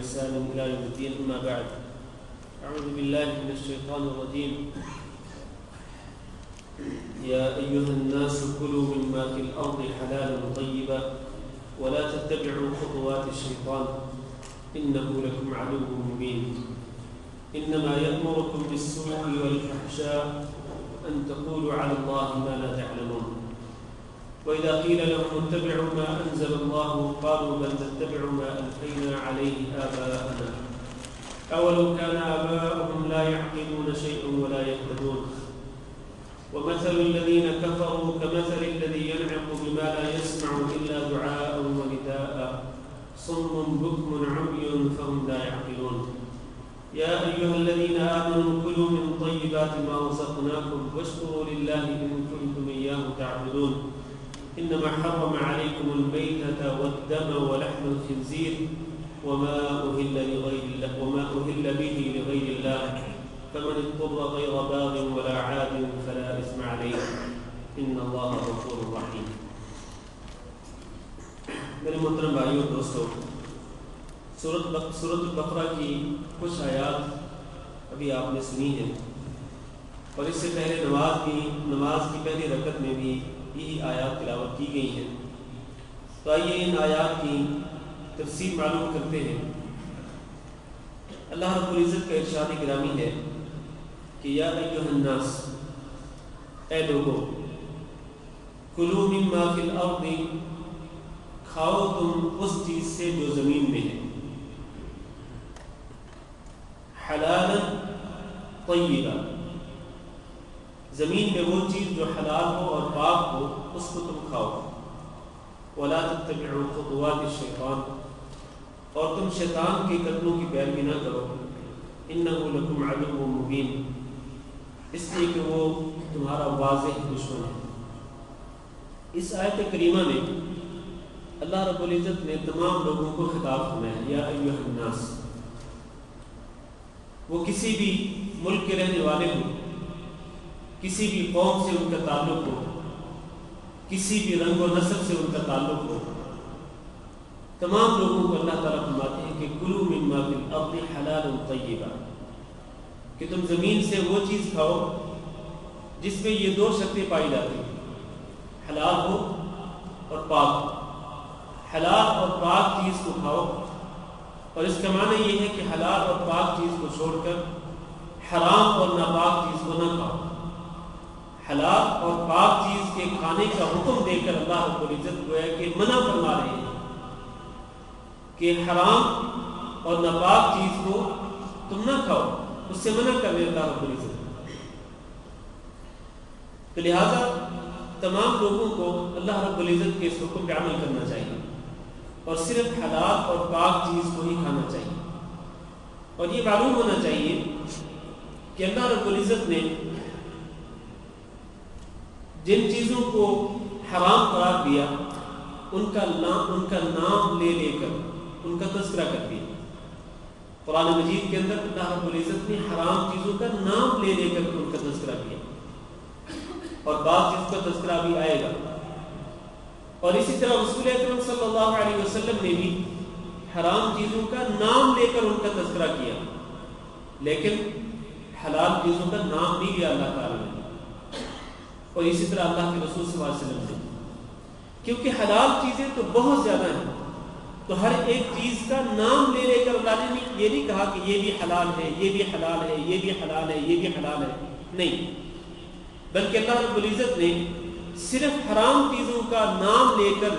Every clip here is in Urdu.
بإحسان إلى يوم الدين. أما بعد، أعوذ بالله من الشيطان الرجيم. يا أيها الناس كلوا مما في الأرض حلالا طيبا ولا تتبعوا خطوات الشيطان إنه لكم عدو مبين. إنما يأمركم بالسوء والفحشاء أن تقولوا على الله ما لا تعلمون. وإذا قيل لهم اتبعوا ما أنزل الله قالوا بل نتبع ما ألفينا عليه آباءنا أولو كان آباؤهم لا يعقلون شيئا ولا يهتدون. ومثل الذين كفروا كمثل الذي ينعق بما لا يسمع إلا دعاء ونداء صم بكم عمي فهم لا يعقلون. يا أيها الذين آمنوا كلوا من طيبات ما رزقناكم واشكروا لله إن كنتم إياه تعبدون. إنما حرم عليكم الميتة والدم ولحم الخنزير وما أهل به لغير الله فمن اضطر غير باغ ولا عاد فلا إثم عليه إن الله غفور رحيم. میرے محترم بھائیوں اور دوستوں، سورۃ البقرہ کی کچھ آیات ابھی آپ نے سنی ہیں، اور اس سے پہلے نماز کی پہلی رکعت میں بھی یہی آیات تلاوت کی گئی ہیں. تو آئیے ان آیات کی تفسیر معلوم کرتے ہیں. اللہ رب العزت کا ارشاد گرامی ہے کہ یا ایھا الناس، اے لوگو، کلوا مما فی الارض، کھاؤ تم اس چیز سے جو زمین میں ہے، حلالا طیبا، زمین میں وہ چیز جو حلال ہو اور پاک ہو اس کو تم کھاؤ. ولا تتبعوا خطوات الشیطان، اور تم شیطان کے قدموں کی پیروی نہ کرو. انہ لکم عدو مبین، اس لیے کہ وہ تمہارا واضح دشمن ہے. اس آیت کریمہ میں اللہ رب العزت نے تمام لوگوں کو خطاب فرمایا، یا ایھا الناس. وہ کسی بھی ملک کے رہنے والے ہوں، کسی بھی قوم سے ان کا تعلق ہو، کسی بھی رنگ و نسل سے ان کا تعلق ہو، تمام لوگوں کو اللہ تعالیٰ فرماتے ہیں کہ کلوا مما فی الارض حلالا طیبا، کہ تم زمین سے وہ چیز کھاؤ جس میں یہ دو شرطیں پائی جاتی ہیں، حلال ہو اور پاک ہو. حلال اور پاک چیز کو کھاؤ، اور اس کا معنی یہ ہے کہ حلال اور پاک چیز کو چھوڑ کر حرام اور ناپاک چیز کو نہ کھاؤ. حلال اور پاک چیز کے کھانے کا حکم دے کر اللہ رب العزت کو ہے کہ منع فرما رہے ہیں کہ حرام اور ناپاک چیز کو تم نہ کھاؤ، اس سے منع کر رہے اللہ رب العزت. تو لہذا تمام لوگوں کو اللہ رب العزت کے اس حکم پہ عمل کرنا چاہیے، اور صرف حلال اور پاک چیز کو ہی کھانا چاہیے. اور یہ معلوم ہونا چاہیے کہ اللہ رب العزت نے جن چیزوں کو حرام قرار دیا ان کا نام لے کر ان کا تذکرہ کر دیا. قرآن مجید کے اندر اللہ رب العزت نے حرام چیزوں کا نام لے کر ان کا تذکرہ کیا، اور بعض چیز کا تذکرہ بھی آئے گا. اور اسی طرح رسول اکرم صلی اللہ علیہ وسلم نے بھی حرام چیزوں کا نام لے کر ان کا تذکرہ کیا، لیکن حلال چیزوں کا نام نہیں لیا اللہ تعالیٰ نے. اور اسی طرح اللہ کے رسول صلی اللہ علیہ وسلم نے، کیونکہ حلال چیزیں تو بہت زیادہ ہیں، تو ہر ایک چیز کا نام لے کر اللہ نے یہ نہیں کہا کہ یہ بھی حلال ہے، یہ بھی حلال ہے، یہ بھی حلال ہے، یہ بھی حلال ہے، نہیں، بلکہ اللہ رب العزت نے صرف حرام چیزوں کا نام لے کر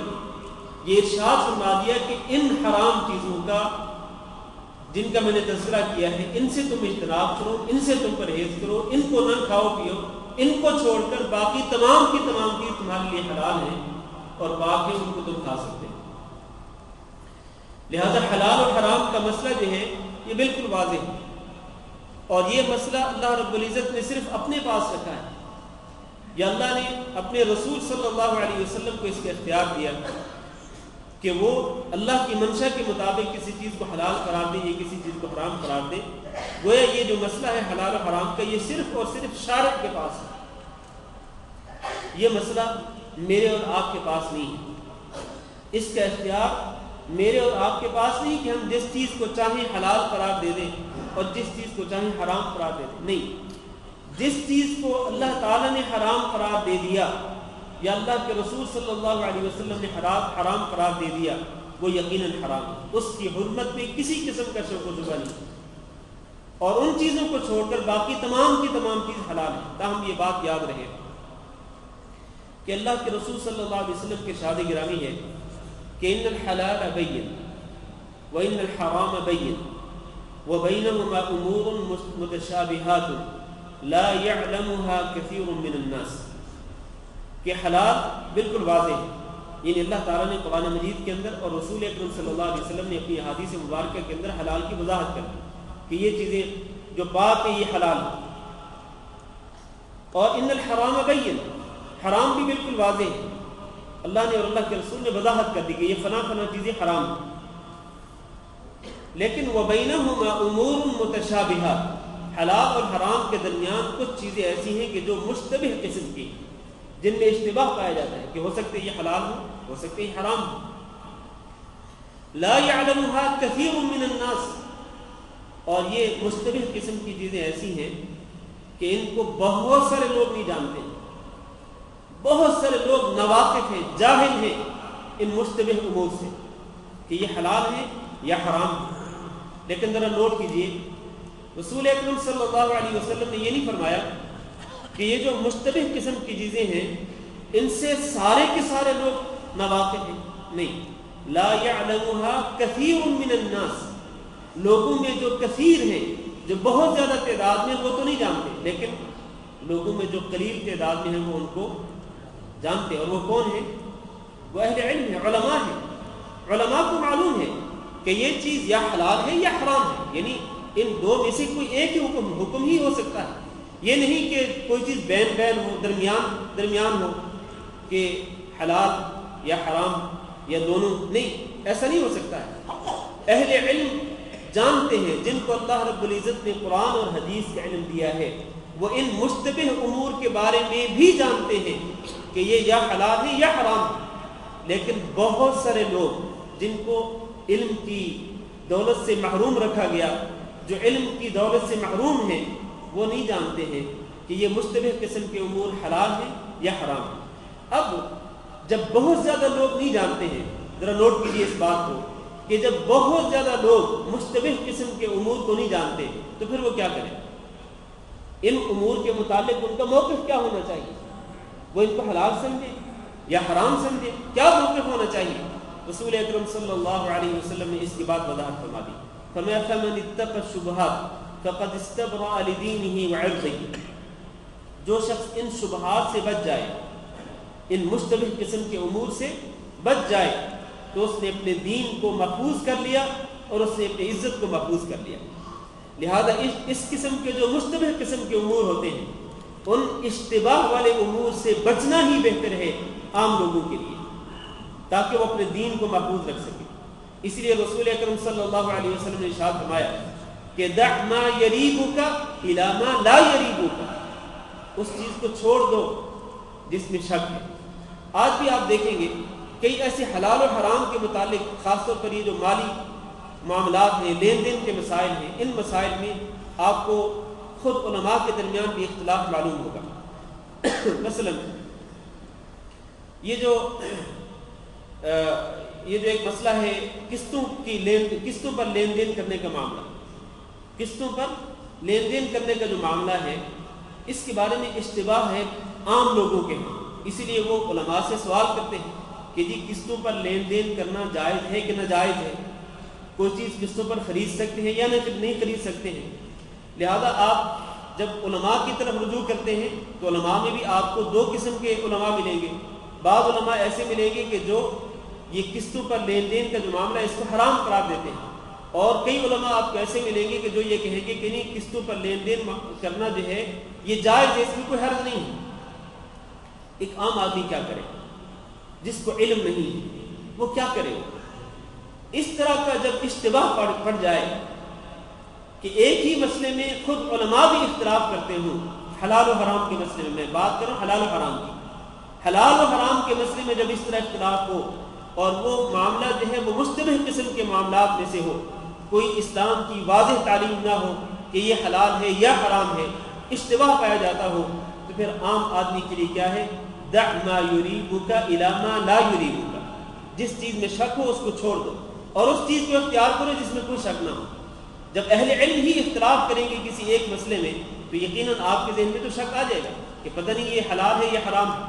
یہ ارشاد فرما دیا کہ ان حرام چیزوں کا جن کا میں نے تذکرہ کیا ہے ان سے تم اجتناب کرو، ان سے تم پرہیز کرو، ان کو نہ کھاؤ پیو، ان کو چھوڑ کر باقی تمام کی تمام چیز تمہارے لیے حلال ہیں اور باقی ان کو تم کھا سکتے ہیں. لہذا حلال اور حرام کا مسئلہ جو ہے یہ بالکل واضح ہے، اور یہ مسئلہ اللہ رب العزت نے صرف اپنے پاس رکھا ہے، یا اللہ نے اپنے رسول صلی اللہ علیہ وسلم کو اس کا اختیار دیا کہ وہ اللہ کی منشا کے مطابق کسی چیز کو حلال قرار دے یا کسی چیز کو حرام قرار دے. گویا یہ جو مسئلہ ہے حلال و حرام کا یہ صرف اور صرف شارع کے پاس ہے، یہ مسئلہ میرے اور آپ کے پاس نہیں ہے. اس کا اختیار میرے اور آپ کے پاس نہیں کہ ہم جس چیز کو چاہیں حلال قرار دے دیں اور جس چیز کو چاہیں حرام قرار دے دیں. نہیں، جس چیز کو اللہ تعالیٰ نے حرام قرار دے دیا یا اللہ کے رسول صلی اللہ علیہ وسلم نے حرام قرار دے دیا وہ یقیناً حرام ہے. اس کی حرمت میں کسی قسم کا شک و شبہ نہیں. اور ان چیزوں کو چھوڑ کر باقی تمام کی تمام چیز حلال ہے. تاہم یہ بات یاد رہے کہ اللہ کے رسول صلی اللہ علیہ وسلم کے ارشاد گرامی ہے کہ ان الحلال بین وان الحرام بین وبینہما امور متشابہات لا يعلمها كثير من الناس. کہ حلال بالکل واضح ہے، یعنی اللہ تعالیٰ نے قرآن مجید کے اندر اور رسول اکرم صلی اللہ علیہ وسلم نے اپنی احادیث مبارکہ کے اندر حلال کی وضاحت کر دی کہ یہ چیزیں جو پاک ہے یہ حلال ہے. اور ان الحرام بین، حرام بھی بالکل واضح ہے. اللہ نے اور اللہ کے رسول نے وضاحت کر دی کہ یہ فلاں فلاں چیزیں حرام ہیں. لیکن وبینہما امور متشابہات، حلال اور حرام کے درمیان کچھ چیزیں ایسی ہیں کہ جو مشتبہ قسم کی، جن میں اشتباہ پایا جاتا ہے کہ ہو سکتے یہ حلال ہو سکتے یہ حرام ہو. لا يعلمها كثير من الناس، اور یہ مشتبہ قسم کی چیزیں ایسی ہیں کہ ان کو بہت سارے لوگ نہیں جانتے. بہت سارے لوگ ناواقف ہیں، جاہل ہیں ان مشتبہ امور سے کہ یہ حلال ہے یا حرام ہے. لیکن ذرا نوٹ کیجئے، رسول اکرم صلی اللہ علیہ وسلم نے یہ نہیں فرمایا کہ یہ جو مشتبہ قسم کی چیزیں ہیں ان سے سارے کے سارے لوگ ناواقف ہیں. نہیں، لا يعلمها كثير من الناس، لوگوں میں جو کثیر ہیں، جو بہت زیادہ تعداد میں، وہ تو نہیں جانتے، لیکن لوگوں میں جو قلیل تعداد میں ہیں وہ ان کو جانتے. اور وہ کون ہیں؟ وہ اہل علم ہیں، علماء ہیں. علماء کو معلوم ہے کہ یہ چیز یا حلال ہے یا حرام ہے، یعنی ان دو میں سے کوئی ایک ہی حکم ہی ہو سکتا ہے. یہ نہیں کہ کوئی چیز بین ہو، درمیان ہو کہ حلال یا حرام یا دونوں. نہیں، ایسا نہیں ہو سکتا ہے. اہل علم جانتے ہیں، جن کو اللہ رب العزت نے قرآن اور حدیث کا علم دیا ہے، وہ ان مشتبہ امور کے بارے میں بھی جانتے ہیں کہ یہ یا حلال ہے یا حرام ہے. لیکن بہت سارے لوگ جن کو علم کی دولت سے محروم رکھا گیا، جو علم کی دولت سے محروم ہیں، وہ نہیں جانتے ہیں کہ یہ مشتبہ قسم کے امور حلال ہیں یا حرام ہیں. اب جب بہت زیادہ لوگ نہیں جانتے ہیں، ذرا نوٹ کیجیے اس بات کو کہ جب بہت زیادہ لوگ مشتبہ قسم کے امور کو نہیں جانتے تو پھر وہ کیا کریں؟ ان امور کے متعلق ان کا موقف کیا ہونا چاہیے؟ وہ ان کو حلال سمجھیں یا حرام سمجھیں؟ کیا موقف ہونا چاہیے؟ رسول اکرم صلی اللہ علیہ وسلم نے اس کی بات وضاحت فرما دی. فرمایا فمن اتقى الشبهات فقد استبرأ لدينه وعرضه. جو شخص ان شبہات سے بچ جائے، ان مشتبہ قسم کے امور سے بچ جائے، تو اس نے اپنے دین کو محفوظ کر لیا اور اس نے اپنی عزت کو محفوظ کر لیا. لہذا اس قسم کے جو مشتبہ قسم کے امور ہوتے ہیں، ان اشتباہ والے امور سے بچنا ہی بہتر ہے عام لوگوں کے لیے، تاکہ وہ اپنے دین کو محفوظ رکھ سکے. اس لیے رسول اکرم صلی اللہ علیہ وسلم نے ارشاد فرمایا کہ دع ما یریبک الی ما لا یریبک، اس چیز کو چھوڑ دو جس میں شک ہے. آج بھی آپ دیکھیں گے کئی ایسے حلال اور حرام کے متعلق، خاص طور پر یہ جو مالی معاملات ہیں، لین دین کے مسائل ہیں، ان مسائل میں آپ کو خود علماء کے درمیان بھی اختلاف معلوم ہوگا. مثلا یہ جو ایک مسئلہ ہے قسطوں پر لین دین کرنے کا معاملہ، قسطوں پر لین دین کرنے کا جو معاملہ ہے، اس کے بارے میں اشتباہ ہے عام لوگوں کے ہاں. اسی لیے وہ علماء سے سوال کرتے ہیں کہ جی قسطوں پر لین دین کرنا جائز ہے کہ ناجائز ہے؟ کوئی چیز قسطوں پر خرید سکتے ہیں یا نہیں خرید سکتے ہیں؟ لہذا آپ جب علماء کی طرف رجوع کرتے ہیں تو علماء میں بھی آپ کو دو قسم کے علماء ملیں گے. بعض علماء ایسے ملیں گے کہ جو یہ قسطوں پر لین دین کا جو معاملہ ہے اس کو حرام قرار دیتے ہیں، اور کئی علماء آپ کو ایسے ملیں گے کہ جو یہ کہیں گے کہ نہیں، قسطوں پر لین دین کرنا جو ہے یہ جائز ہے، اس میں کوئی حرج نہیں ہے. ایک عام آدمی کیا کرے جس کو علم نہیں، وہ کیا کرے؟ اس طرح کا جب اشتباہ پڑ جائے کہ ایک ہی مسئلے میں خود علماء بھی اختلاف کرتے ہوں، حلال و حرام کے مسئلے میں بات کروں، حلال و حرام کی، حلال و حرام کے مسئلے میں جب اس طرح اختلاف ہو اور وہ معاملہ جو ہے وہ مشتبہ قسم کے معاملات میں سے ہو، کوئی اسلام کی واضح تعلیم نہ ہو کہ یہ حلال ہے یا حرام ہے، اشتباہ پایا جاتا ہو، تو پھر عام آدمی کے لیے کیا ہے، دع ما یریبک الی ما لا یریبک، جس چیز میں شک ہو اس کو چھوڑ دو اور اس چیز کو اختیار کرو جس میں کوئی شک نہ ہو۔ جب اہل علم ہی اختلاف کریں گے کسی ایک مسئلے میں تو یقیناً آپ کے ذہن میں تو شک آ جائے گا کہ پتہ نہیں یہ حلال ہے یا حرام ہے۔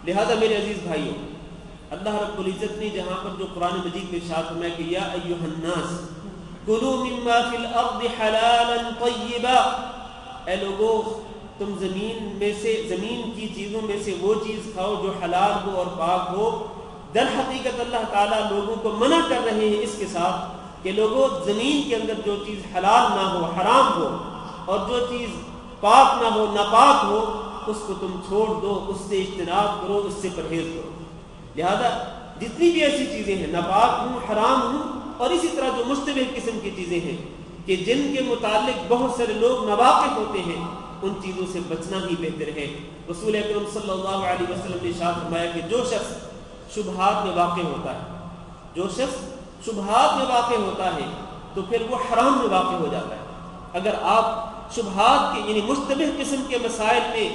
لہذا میرے عزیز بھائیوں، اللہ رب العزت نے جہاں پر جو قرآن مجید میں ارشاد فرمایا کہ یا ایھا الناس کلوا مما فی الارض حلالا طیبا، اے لوگو تم زمین کی چیزوں میں سے وہ چیز کھاؤ جو حلال ہو اور پاک ہو۔ در حقیقت اللہ تعالیٰ لوگوں کو منع کر رہے ہیں اس کے ساتھ کہ لوگوں زمین کے اندر جو چیز حلال نہ ہو، حرام ہو، اور جو چیز پاک نہ ہو، ناپاک ہو، اس کو تم چھوڑ دو، اس سے اجتناب کرو، اس سے پرہیز کرو۔ لہذا جتنی بھی ایسی چیزیں ہیں ناپاک ہوں، حرام ہوں، اور اسی طرح جو مشتبہ قسم کی چیزیں ہیں کہ جن کے متعلق بہت سارے لوگ ناواقف ہوتے ہیں، ان چیزوں سے بچنا ہی بہتر ہے۔ رسول اکرم صلی اللہ علیہ وسلم نے ارشاد فرمایا کہ جو شخص شبہات میں واقع ہوتا ہے، جو شخص شبہات میں واقع ہوتا ہے تو پھر وہ حرام میں واقع ہو جاتا ہے۔ اگر آپ شبہات کے یعنی مشتبہ قسم کے مسائل میں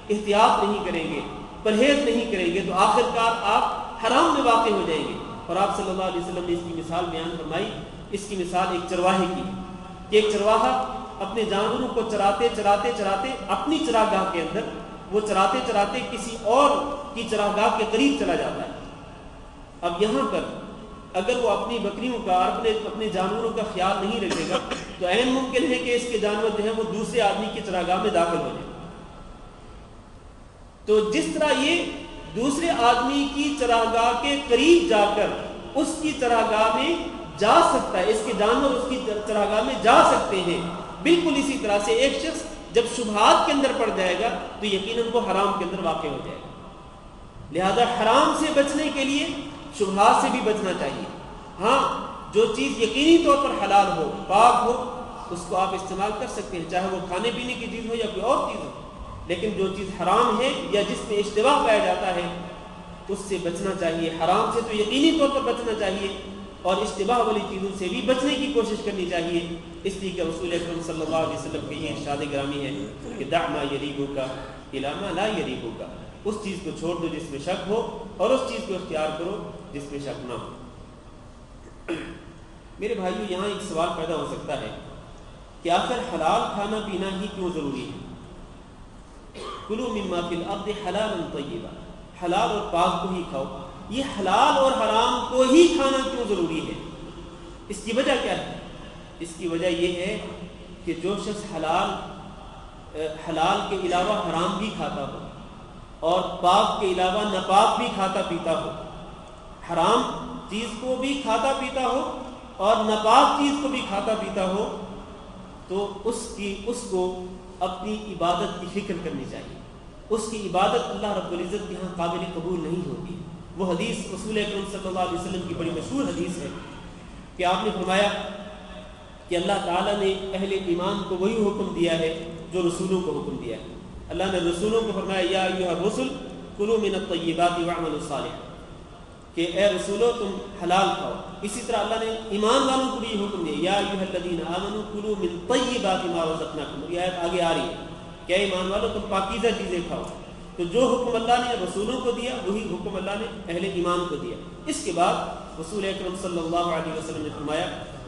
احتیاط نہیں کریں گے، پرہیز نہیں کریں گے، تو آخر کار آپ حرام میں واقع ہو جائیں گے۔ اور آپ صلی اللہ علیہ وسلم نے اس کی مثال بیان فرمائی، اس کی مثال ایک چرواہے کی کہ ایک چرواہا اپنے جانوروں کو چراتے چراتے چراتے اپنی چراگاہ کے اندر وہ چراتے چراتے کسی اور کی چراگاہ کے قریب چلا جاتا ہے۔ اب یہاں پر اگر وہ اپنی بکریوں کا اپنے جانوروں کا خیال نہیں رکھے گا تو عین ممکن ہے کہ اس کے جانور جو ہیں وہ دوسرے آدمی کی چراگاہ میں داخل ہو جائیں۔ تو جس طرح یہ دوسرے آدمی کی چراگاہ کے قریب جا کر اس کی چراگاہ میں جا سکتا ہے، اس کے جانور اس کی چراگاہ میں جا سکتے ہیں، بالکل اسی طرح سے ایک شخص جب شبہات کے اندر پڑ جائے گا تو یقیناً وہ حرام کے اندر واقع ہو جائے گا۔ لہذا حرام سے بچنے کے لیے شبہات سے بھی بچنا چاہیے۔ ہاں، جو چیز یقینی طور پر حلال ہو، پاک ہو، اس کو آپ استعمال کر سکتے ہیں، چاہے وہ کھانے پینے کی چیز ہو یا کوئی اور چیز ہو، لیکن جو چیز حرام ہے یا جس میں اشتباہ پایا جاتا ہے اس سے بچنا چاہیے۔ حرام سے تو یقینی طور پر بچنا چاہیے اور اشتباہ والی چیزوں سے بھی بچنے کی کوشش کرنی چاہیے، اس لیے کہ رسول اکرم صلی اللہ علیہ وسلم کی یہ ارشاد گرامی ہے کہ دع ما یریبک الی ما لا یریبک، اس چیز کو چھوڑ دو جس میں شک ہو اور اس چیز کو اختیار کرو جس میں شک نہ ہو۔ میرے بھائیو، یہاں ایک سوال پیدا ہو سکتا ہے کہ آخر حلال کھانا پینا ہی کیوں ضروری ہے؟ کلوا مما فی الارض حلالا طیبا، حلال اور پاک کو ہی کھاؤ، یہ حلال اور حرام کو ہی کھانا کیوں ضروری ہے؟ اس کی وجہ کیا ہے؟ اس کی وجہ یہ ہے کہ جو شخص حلال کے علاوہ حرام بھی کھاتا ہو اور پاک کے علاوہ ناپاک بھی کھاتا پیتا ہو، حرام چیز کو بھی کھاتا پیتا ہو اور ناپاک چیز کو بھی کھاتا پیتا ہو، تو اس کو اپنی عبادت کی فکر کرنی چاہیے۔ اس کی عبادت اللہ رب العزت کے ہاں قابل قبول نہیں ہوتی۔ وہ حدیث رسول اکرم صلی اللہ علیہ وسلم کی بڑی مشہور حدیث ہے کہ آپ نے فرمایا کہ اللہ تعالیٰ نے اہل ایمان کو وہی حکم دیا ہے جو رسولوں کو حکم دیا ہے۔ اللہ نے رسولوں کو فرمایا یا ایھا الرسل کلوا من الطیبات واعملوا صالحا، کہ اے رسولو تم حلال کھاؤ۔ اسی طرح اللہ نے ایمان والوں کو بھی یہ حکم دیا یا ایھا الذین آمنوا کلوا من طیبات ما رزقناکم، یہ آیت آگے آ رہی ہے کہ اے ایمان والو تم پاکیزہ چیزیں کھاؤ۔ تو جو حکم اللہ نے رسولوں کو دیا وہی حکم اللہ نے اہل ایمان کو دیا۔ اس کے بعد رسول اکرم صلی اللہ علیہ وسلم نے فرمایا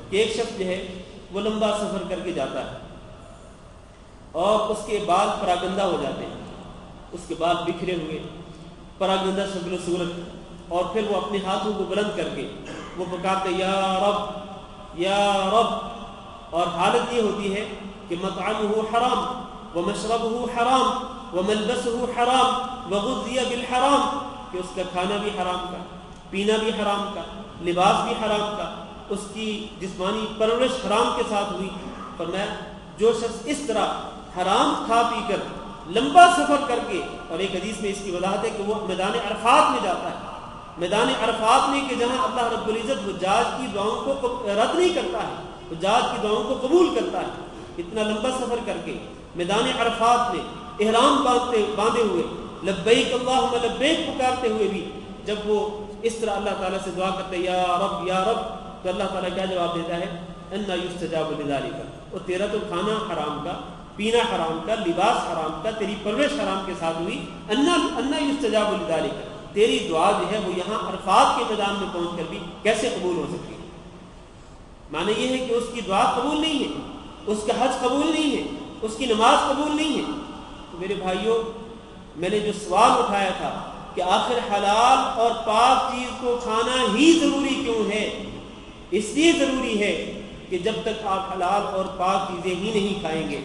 کہ ایک شخص جو ہے وہ لمبا سفر کر کے جاتا ہے اور اس کے بال پراگندہ ہو جاتے ہیں، اس کے بال بکھرے ہوئے، پراگندہ شکل و صورت، اور پھر وہ اپنے ہاتھوں کو بلند کر کے وہ پکارتے یا رب یا رب، اور حالت یہ ہوتی ہے کہ مطعمہ حرام ومشربہ حرام وملبسہ حرام وغذی بالحرام، کہ اس کا کھانا بھی حرام کا، پینا بھی حرام کا، لباس بھی حرام کا، اس کی جسمانی پرورش حرام کے ساتھ ہوئی۔ فرمایا جو شخص اس طرح حرام کھا پی کر لمبا سفر کر کے، اور ایک حدیث میں اس کی وضاحت ہے کہ وہ میدان عرفات میں جاتا ہے، میدان عرفات میں کہ جہاں اللہ رب العزت حجاج کی دعاؤں کو رد نہیں کرتا ہے، حجاج کی دعاؤں کو قبول کرتا ہے، اتنا لمبا سفر کر کے میدان عرفات میں احرام باندھے ہوئے لبیک اللہم لبیک پکارتے ہوئے بھی جب وہ اس طرح اللہ تعالیٰ سے دعا کرتے یا رب یا رب، تو اللہ تعالیٰ کیا جواب دیتا ہے؟ انا یستجاب لذالک، اور تیرا تو کھانا حرام کا، پینا حرام کا، لباس حرام کا، تیری پرورش حرام کے ساتھ ہوئی، انا یستجاب لذالک، تیری دعا جو ہے وہ یہاں عرفات کے میدان میں پہنچ کر بھی کیسے قبول ہو سکتی ہے؟ معنی یہ ہے کہ اس کی دعا قبول نہیں ہے، اس کا حج قبول نہیں ہے، اس کی نماز قبول نہیں ہے۔ تو میرے بھائیوں، میں نے جو سوال اٹھایا تھا کہ آخر حلال اور پاک چیز کو کھانا ہی ضروری کیوں ہے؟ اس لیے ضروری ہے کہ جب تک آپ حلال اور پاک چیزیں ہی نہیں کھائیں گے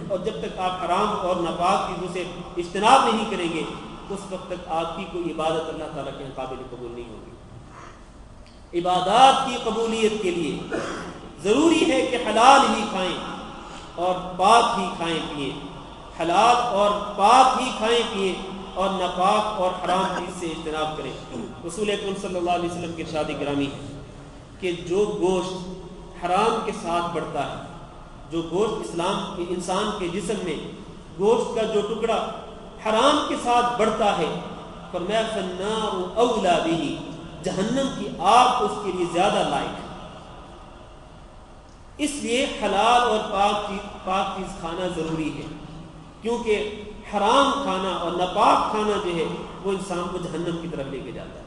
اور جب تک آپ حرام اور ناپاک چیزوں سے اجتناب نہیں کریں گے، اس وقت تک آپ کی کوئی عبادت اللہ تعالیٰ کے قابل قبول نہیں ہوگی۔ عبادات کی قبولیت کے لیے ضروری ہے کہ حلال ہی کھائیں اور پاک ہی کھائیں پیئیں، حلال اور پاک ہی کھائیں پیئیں اور ناپاک اور حرام چیز سے اجتناب کریں۔ رسول اکرم صلی اللہ علیہ وسلم کی ارشاد گرامی ہے کہ جو گوشت حرام کے ساتھ بڑھتا ہے، جو گوشت انسان کے جسم میں گوشت کا جو ٹکڑا حرام کے ساتھ بڑھتا ہے، فرمایا فالنار اولا بہ، جہنم کی آگ اس کے لیے زیادہ لائق ہے۔ اس لیے حلال اور پاک چیز کھانا ضروری ہے، کیونکہ حرام کھانا اور ناپاک کھانا جو ہے وہ انسان کو جہنم کی طرف لے کے جاتا ہے۔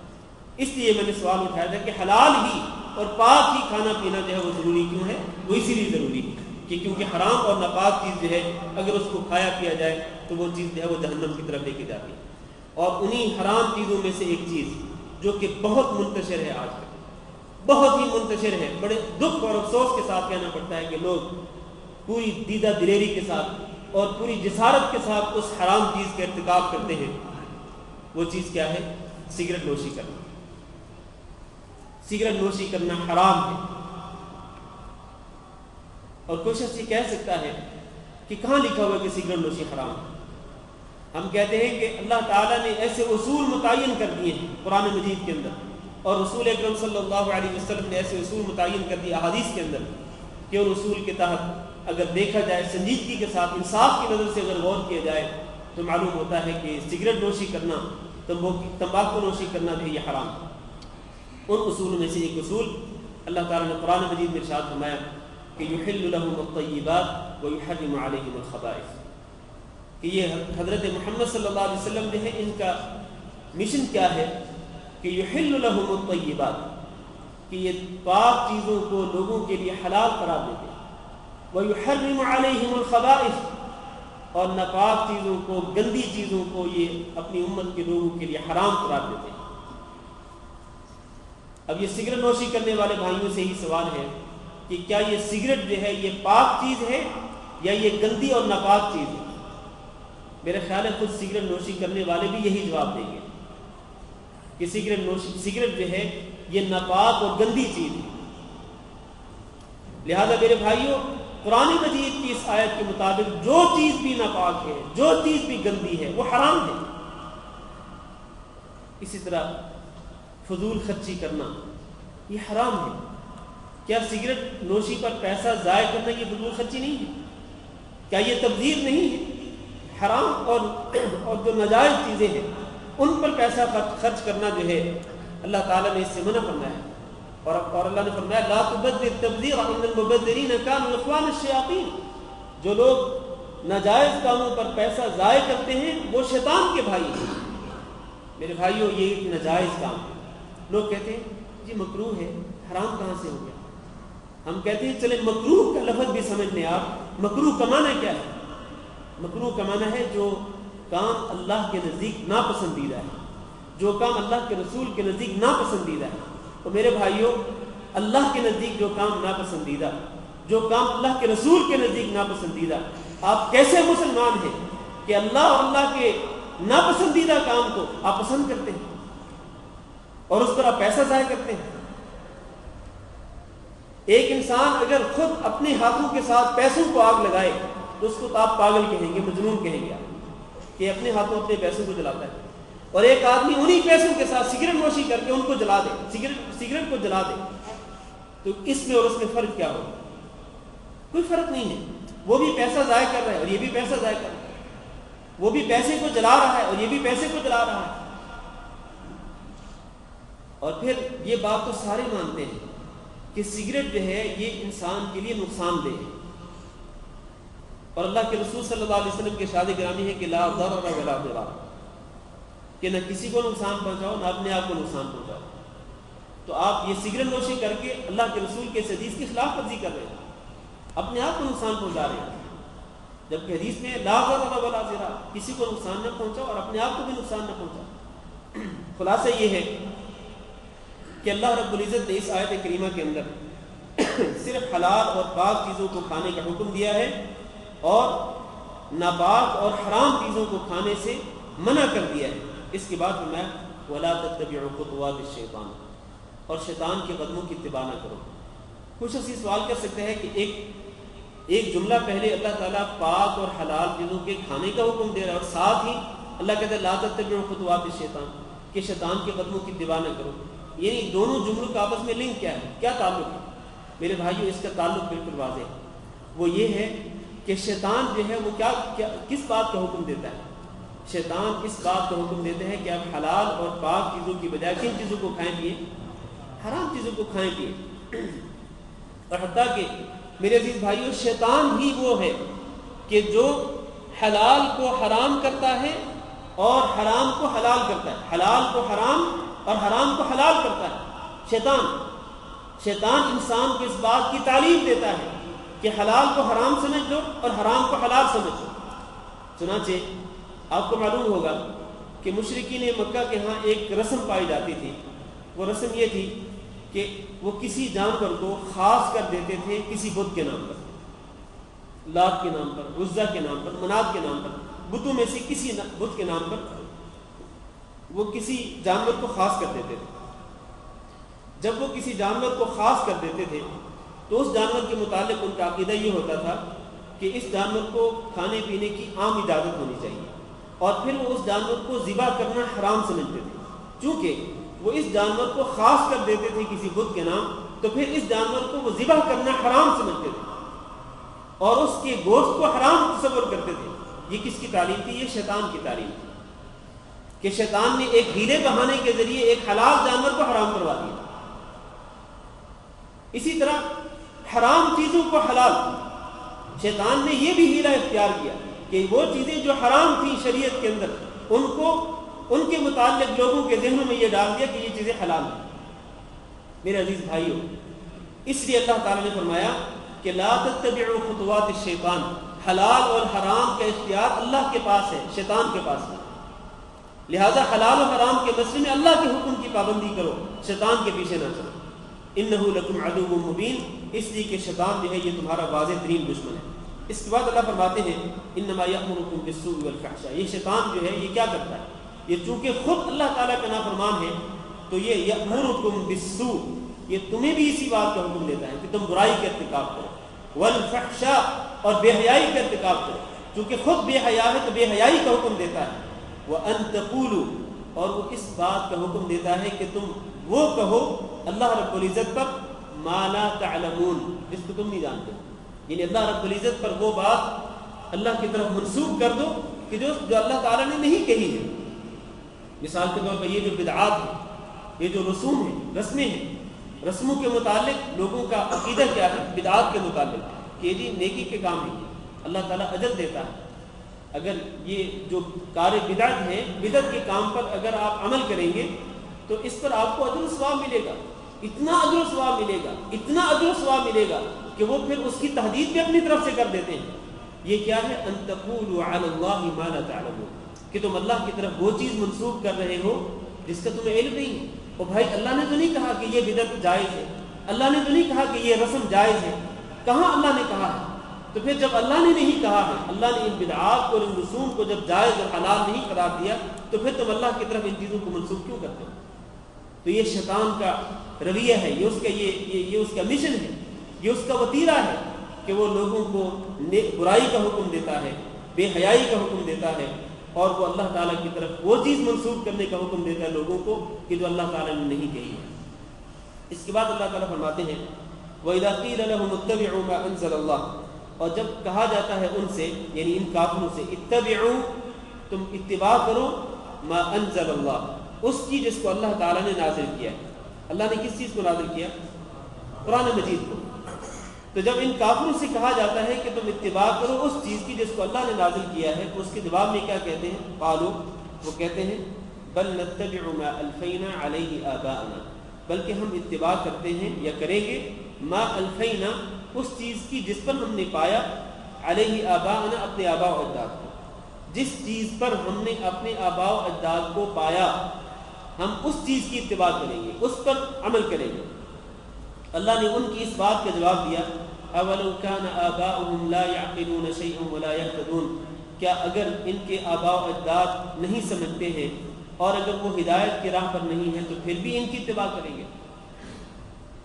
اس لیے میں نے سوال اٹھایا تھا کہ حلال ہی اور پاک ہی کھانا پینا جو ہے وہ ضروری کیوں ہے؟ وہ اسی لیے ضروری ہے کہ کیونکہ حرام اور ناپاک چیز جو ہے اگر اس کو کھایا پیا جائے تو وہ چیز جو ہے وہ جہنم کی طرف لے کے جاتی ہے۔ اور انہی حرام چیزوں میں سے ایک چیز جو کہ بہت منتشر ہے آج کل، بہت ہی منتشر ہے، بڑے دکھ اور افسوس کے ساتھ کہنا پڑتا ہے کہ لوگ پوری دیدہ دلیری کے ساتھ اور پوری جسارت کے ساتھ اس حرام چیز کا ارتکاب کرتے ہیں۔ وہ چیز کیا ہے؟ سگریٹ نوشی کرنا۔ سگریٹ نوشی کرنا حرام ہے، اور کوئی شخص یہ کہہ سکتا ہے کہ کہاں لکھا ہوا کہ سگریٹ نوشی حرام ہے؟ ہم کہتے ہیں کہ اللہ تعالیٰ نے ایسے اصول متعین کر دیے ہیں قرآن مجید کے اندر، اور رسول اکرم صلی اللہ علیہ وسلم نے ایسے اصول متعین کر دیے احادیث کے اندر کہ ان اصول کے تحت اگر دیکھا جائے سنجیدگی کے ساتھ، انصاف کی نظر سے اگر غور کیا جائے تو معلوم ہوتا ہے کہ سگریٹ نوشی کرنا، تمباکو نوشی کرنا بھی یہ حرام ہے۔ ان اصول میں سے ایک اصول اللہ تعالیٰ نے قرآن مجید میں ارشاد فرمایا کہ یحل لهم الطیبات ویحرم علیہم الخبائث، کہ یہ حضرت محمد صلی اللہ علیہ وسلم جو ہے ان کا مشن کیا ہے کہ یحل لهم الطیبات، کہ یہ پاک چیزوں کو لوگوں کے لیے حلال قرار دیتے ہیں، ویحرم علیہم الخبائث، اور ناپاک چیزوں کو، گندی چیزوں کو یہ اپنی امت کے لوگوں کے لیے حرام قرار دیتے ہیں۔ اب یہ سگریٹ نوشی کرنے والے بھائیوں سے ہی سوال ہے کہ کیا یہ سگریٹ جو ہے یہ پاک چیز ہے یا یہ گندی اور ناپاک چیز ہے؟ میرے خیال ہے خود سگریٹ نوشی کرنے والے بھی یہی جواب دیں گے کہ سگریٹ جو ہے یہ ناپاک اور گندی چیز ہے۔ لہذا میرے بھائیوں، قرآن مجید کی اس آیت کے مطابق جو چیز بھی ناپاک ہے، جو چیز بھی گندی ہے، وہ حرام ہے۔ اسی طرح فضول خرچی کرنا یہ حرام ہے۔ کیا سگریٹ نوشی پر پیسہ ضائع کرنا یہ فضول خرچی نہیں ہے؟ کیا یہ تبذیر نہیں ہے؟ حرام اور جو ناجائز چیزیں ہیں ان پر پیسہ خرچ کرنا جو ہے اللہ تعالیٰ نے اس سے منع فرمایا ہے، اور اللہ نے فرمایا لا تبذر تبذیرا ان المبذرین کانوا اخوان الشیاطین، جو لوگ ناجائز کاموں پر پیسہ ضائع کرتے ہیں وہ شیطان کے بھائی ہیں۔ میرے بھائیوں، یہ ایک ناجائز کام ہے۔ لوگ کہتے ہیں جی مکروہ ہے، حرام کہاں سے ہو گیا؟ ہم کہتے ہیں چلے مکروہ کا لفظ بھی سمجھ لیں آپ، مکروہ کا معنی کیا ہے؟ مکروہ کا معنی ہے جو کام اللہ کے نزدیک ناپسندیدہ ہے، جو کام اللہ کے رسول کے نزدیک ناپسندیدہ ہے۔ تو میرے بھائیوں، اللہ کے نزدیک جو کام ناپسندیدہ، جو کام اللہ کے رسول کے نزدیک ناپسندیدہ، آپ کیسے مسلمان ہیں کہ اللہ اور اللہ کے ناپسندیدہ کام کو آپ پسند کرتے ہیں اور اس پر آپ پیسہ ضائع کرتے ہیں؟ ایک انسان اگر خود اپنے ہاتھوں کے ساتھ پیسوں کو آگ لگائے تو اس کو تو آپ پاگل کہیں گے، مجنون کہیں گے کہ اپنے ہاتھوں اپنے پیسوں کو جلاتا ہے، اور ایک آدمی انہی پیسوں کے ساتھ سگریٹ نوشی کر کے ان کو جلا دے، سگریٹ کو جلا دے، تو اس میں اور اس میں فرق کیا ہوگا؟ کوئی فرق نہیں ہے۔ وہ بھی پیسہ ضائع کر رہا ہے اور یہ بھی پیسہ ضائع کر رہا ہے، وہ بھی پیسے کو جلا رہا ہے اور یہ بھی پیسے کو جلا رہا ہے۔ اور پھر یہ بات تو سارے مانتے ہیں کہ سگریٹ جو ہے یہ انسان کے لیے نقصان دہ ہے، اور اللہ کے رسول صلی اللہ علیہ وسلم کے ارشاد گرامی ہے کہ لا ضرر ولا ضرار، کہ نہ کسی کو نقصان پہنچاؤ نہ اپنے آپ کو نقصان پہنچاؤ۔ تو آپ یہ سگریٹ نوشی کر کے اللہ کے رسول کے حدیث کی خلاف ورزی کر رہے ہیں، اپنے آپ کو نقصان پہنچا رہے ہیں، جبکہ حدیث میں لا ضرر ولا ضرار، کسی کو نقصان نہ پہنچاؤ اور اپنے آپ کو بھی نقصان نہ پہنچاؤ۔ خلاصہ یہ ہے کہ اللہ رب العزت نے اس آیت کریمہ کے اندر صرف حلال اور پاک چیزوں کو کھانے کا حکم دیا ہے اور ناپاک اور حرام چیزوں کو کھانے سے منع کر دیا ہے۔ اس کے بعد میں وَلَا تَتَّبِعُوا خُطُوَاتِ الشَّيْطَانِ، اور شیطان کے قدموں کی اتباع نہ کرو۔ کچھ اسی سوال کر سکتے ہیں کہ ایک جملہ پہلے اللہ تعالیٰ پاک اور حلال چیزوں کے کھانے کا حکم دے رہا ہے اور ساتھ ہی اللہ کہتا ہے لا تتبعوا خطوات الشیطان، کہ شیطان کے قدموں کی اتباع نہ کرو۔ یعنی دونوں جملوں کا آپس میں لنک کیا ہے، کیا تعلق ہے؟ میرے بھائیو اس کا تعلق بالکل واضح ہے، وہ یہ ہے کہ شیطان جو ہے وہ کس بات کا حکم دیتا ہے؟ شیطان اس بات کا حکم دیتے ہیں کہ آپ حلال اور پاک چیزوں کی بجائے کن چیزوں کو کھائیں پیئیں؟ حرام چیزوں کو کھائیں پیئیں۔ اور حتیٰ کہ میرے عزیز بھائیو شیطان ہی وہ ہے کہ جو حلال کو حرام کرتا ہے اور حرام کو حلال کرتا ہے، حلال کو حرام اور حرام کو حلال کرتا ہے۔ شیطان انسان کو اس بات کی تعلیم دیتا ہے کہ حلال کو حرام سمجھ لو اور حرام کو حلال سمجھ لو۔ چنانچہ آپ کو معلوم ہوگا کہ مشرکین مکہ کے ہاں ایک رسم پائی جاتی تھی، وہ رسم یہ تھی کہ وہ کسی جانور کو خاص کر دیتے تھے کسی بت کے نام پر، لات کے نام پر، عزا کے نام پر، منات کے نام پر، بتوں میں سے کسی بت کے نام پر وہ کسی جانور کو خاص کر دیتے تھے۔ جب وہ کسی جانور کو خاص کر دیتے تھے تو اس جانور کے متعلق ان کا عقیدہ یہ ہوتا تھا کہ اس جانور کو کھانے پینے کی عام اجازت ہونی چاہیے، اور پھر وہ اس جانور کو ذبح کرنا حرام سمجھتے تھے۔ چونکہ وہ اس جانور کو خاص کر دیتے تھے کسی بت کے نام، تو پھر اس جانور کو وہ ذبح کرنا حرام سمجھتے تھے اور اس کے گوشت کو حرام تصور کرتے تھے۔ یہ کس کی تعلیم تھی؟ یہ شیطان کی تعلیم تھی کہ شیطان نے ایک ہیلے بہانے کے ذریعے ایک حلال جانور کو حرام کروا دیا۔ اسی طرح حرام چیزوں کو حلال، شیطان نے یہ بھی ہیلہ اختیار کیا کہ وہ چیزیں جو حرام تھیں شریعت کے اندر ان کو ان کے متعلق لوگوں کے ذہنوں میں یہ ڈال دیا کہ یہ چیزیں حلال ہیں۔ میرے عزیز بھائیوں، اس لیے اللہ تعالیٰ نے فرمایا کہ لا تتبعوا خطوات الشیطان، حلال اور حرام کا اختیار اللہ کے پاس ہے، شیطان کے پاس ہے۔ لہذا حلال و حرام کے مسئلے میں اللہ کے حکم کی پابندی کرو، شیطان کے پیچھے نہ چلو۔ انہ لکم عدو مبین، اس لیے کہ شیطان جو ہے یہ تمہارا واضح ترین دشمن ہے۔ اس کے بعد اللہ فرماتے ہیں انما یأمرکم بالسوء والفحشاء، یہ شیطان جو ہے یہ کیا کرتا ہے؟ یہ چونکہ خود اللہ تعالیٰ کا نافرمان ہے تو یہ یأمرکم بالسوء، یہ تمہیں بھی اسی بات کا حکم دیتا ہے کہ تم برائی کا ارتکاب کرو، والفحشاء اور بے حیائی کا ارتکاب کرو، چونکہ خود بے حیا ہے تو بے حیائی کا حکم دیتا ہے، وَأَن تَقُولُوا، اور وہ اس بات کا حکم دیتا ہے کہ تم وہ کہو اللہ رب العزت پر ما لا تعلمون، جس کو تم نہیں جانتے، یعنی اللہ رب العزت پر وہ بات اللہ کی طرف منسوب کر دو کہ جو اللہ تعالیٰ نے نہیں کہی ہے۔ مثال کے طور پر یہ جو بدعات ہیں، یہ جو رسوم ہیں، رسمیں ہیں، رسموں کے متعلق لوگوں کا عقیدہ کیا ہے بدعات کے متعلق کہ جی نیکی کے کام ہیں، اللہ تعالیٰ اجر دیتا ہے، اگر یہ جو کار بدعت ہے، بدعت کے کام پر اگر آپ عمل کریں گے تو اس پر آپ کو اجر و ثواب ملے گا، اتنا اجر و ثواب ملے گا، اتنا اجر و ثواب ملے گا کہ وہ پھر اس کی تحدید بھی اپنی طرف سے کر دیتے ہیں۔ یہ کیا ہے؟ ان تقولوا علی اللہ ما لا تعلمون، کہ تم اللہ کی طرف وہ چیز منسوب کر رہے ہو جس کا تمہیں علم نہیں ہے۔ اور بھائی اللہ نے تو نہیں کہا کہ یہ بدعت جائز ہے، اللہ نے تو نہیں کہا کہ یہ رسم جائز ہے، کہاں اللہ نے کہا ہے؟ تو پھر جب اللہ نے نہیں کہا ہے، اللہ نے ان بدعات کو اور ان رسوم کو جب جائز اور حلال نہیں قرار دیا، تو پھر تم اللہ کی طرف ان چیزوں کو منسوب کیوں کرتے ہو؟ تو یہ شیطان کا رویہ ہے، یہ اس کا یہ اس کا مشن ہے، یہ اس کا وتیرہ ہے کہ وہ لوگوں کو برائی کا حکم دیتا ہے، بے حیائی کا حکم دیتا ہے، اور وہ اللہ تعالیٰ کی طرف وہ چیز منسوب کرنے کا حکم دیتا ہے لوگوں کو کہ جو اللہ تعالیٰ نے نہیں کہی ہے۔ اس کے بعد اللہ تعالیٰ فرماتے ہیں وَإِذَا قِيلَ لَهُمُ اتَّبِعُوا مَا أَنزَلَ اللَّهُ، اور جب کہا جاتا ہے ان سے یعنی ان کافروں سے اتبعوا، تم اتباع کرو، ما انزل اللہ، اس کی جس کو اللہ تعالیٰ نے نازل کیا ہے، اللہ نے کس چیز کو نازل کیا؟ قرآن مجید کو۔ تو جب ان کافروں سے کہا جاتا ہے کہ تم اتباع کرو اس چیز کی جس کو اللہ نے نازل کیا ہے، تو اس کے جواب میں کیا کہتے ہیں؟ قالوا، وہ کہتے ہیں بل نتبع ما الفینا علیہ آباءنا، بلکہ ہم اتباع کرتے ہیں یا کریں گے ما الفینا، اس چیز کی جس پر ہم نے پایا، علیہ آباءنا، اپنے آباء و اجداد کو، جس چیز پر ہم نے اپنے آباء و اجداد کو پایا ہم اس چیز کی اتباع کریں گے، اس پر عمل کریں گے۔ اللہ نے ان کی اس بات کا جواب دیا اولو کان آباؤہم لا یعقلون شیئا ولا یہتدون، کیا اگر ان کے آباء و اجداد نہیں سمجھتے ہیں اور اگر وہ ہدایت کی راہ پر نہیں ہیں تو پھر بھی ان کی اتباع کریں گے؟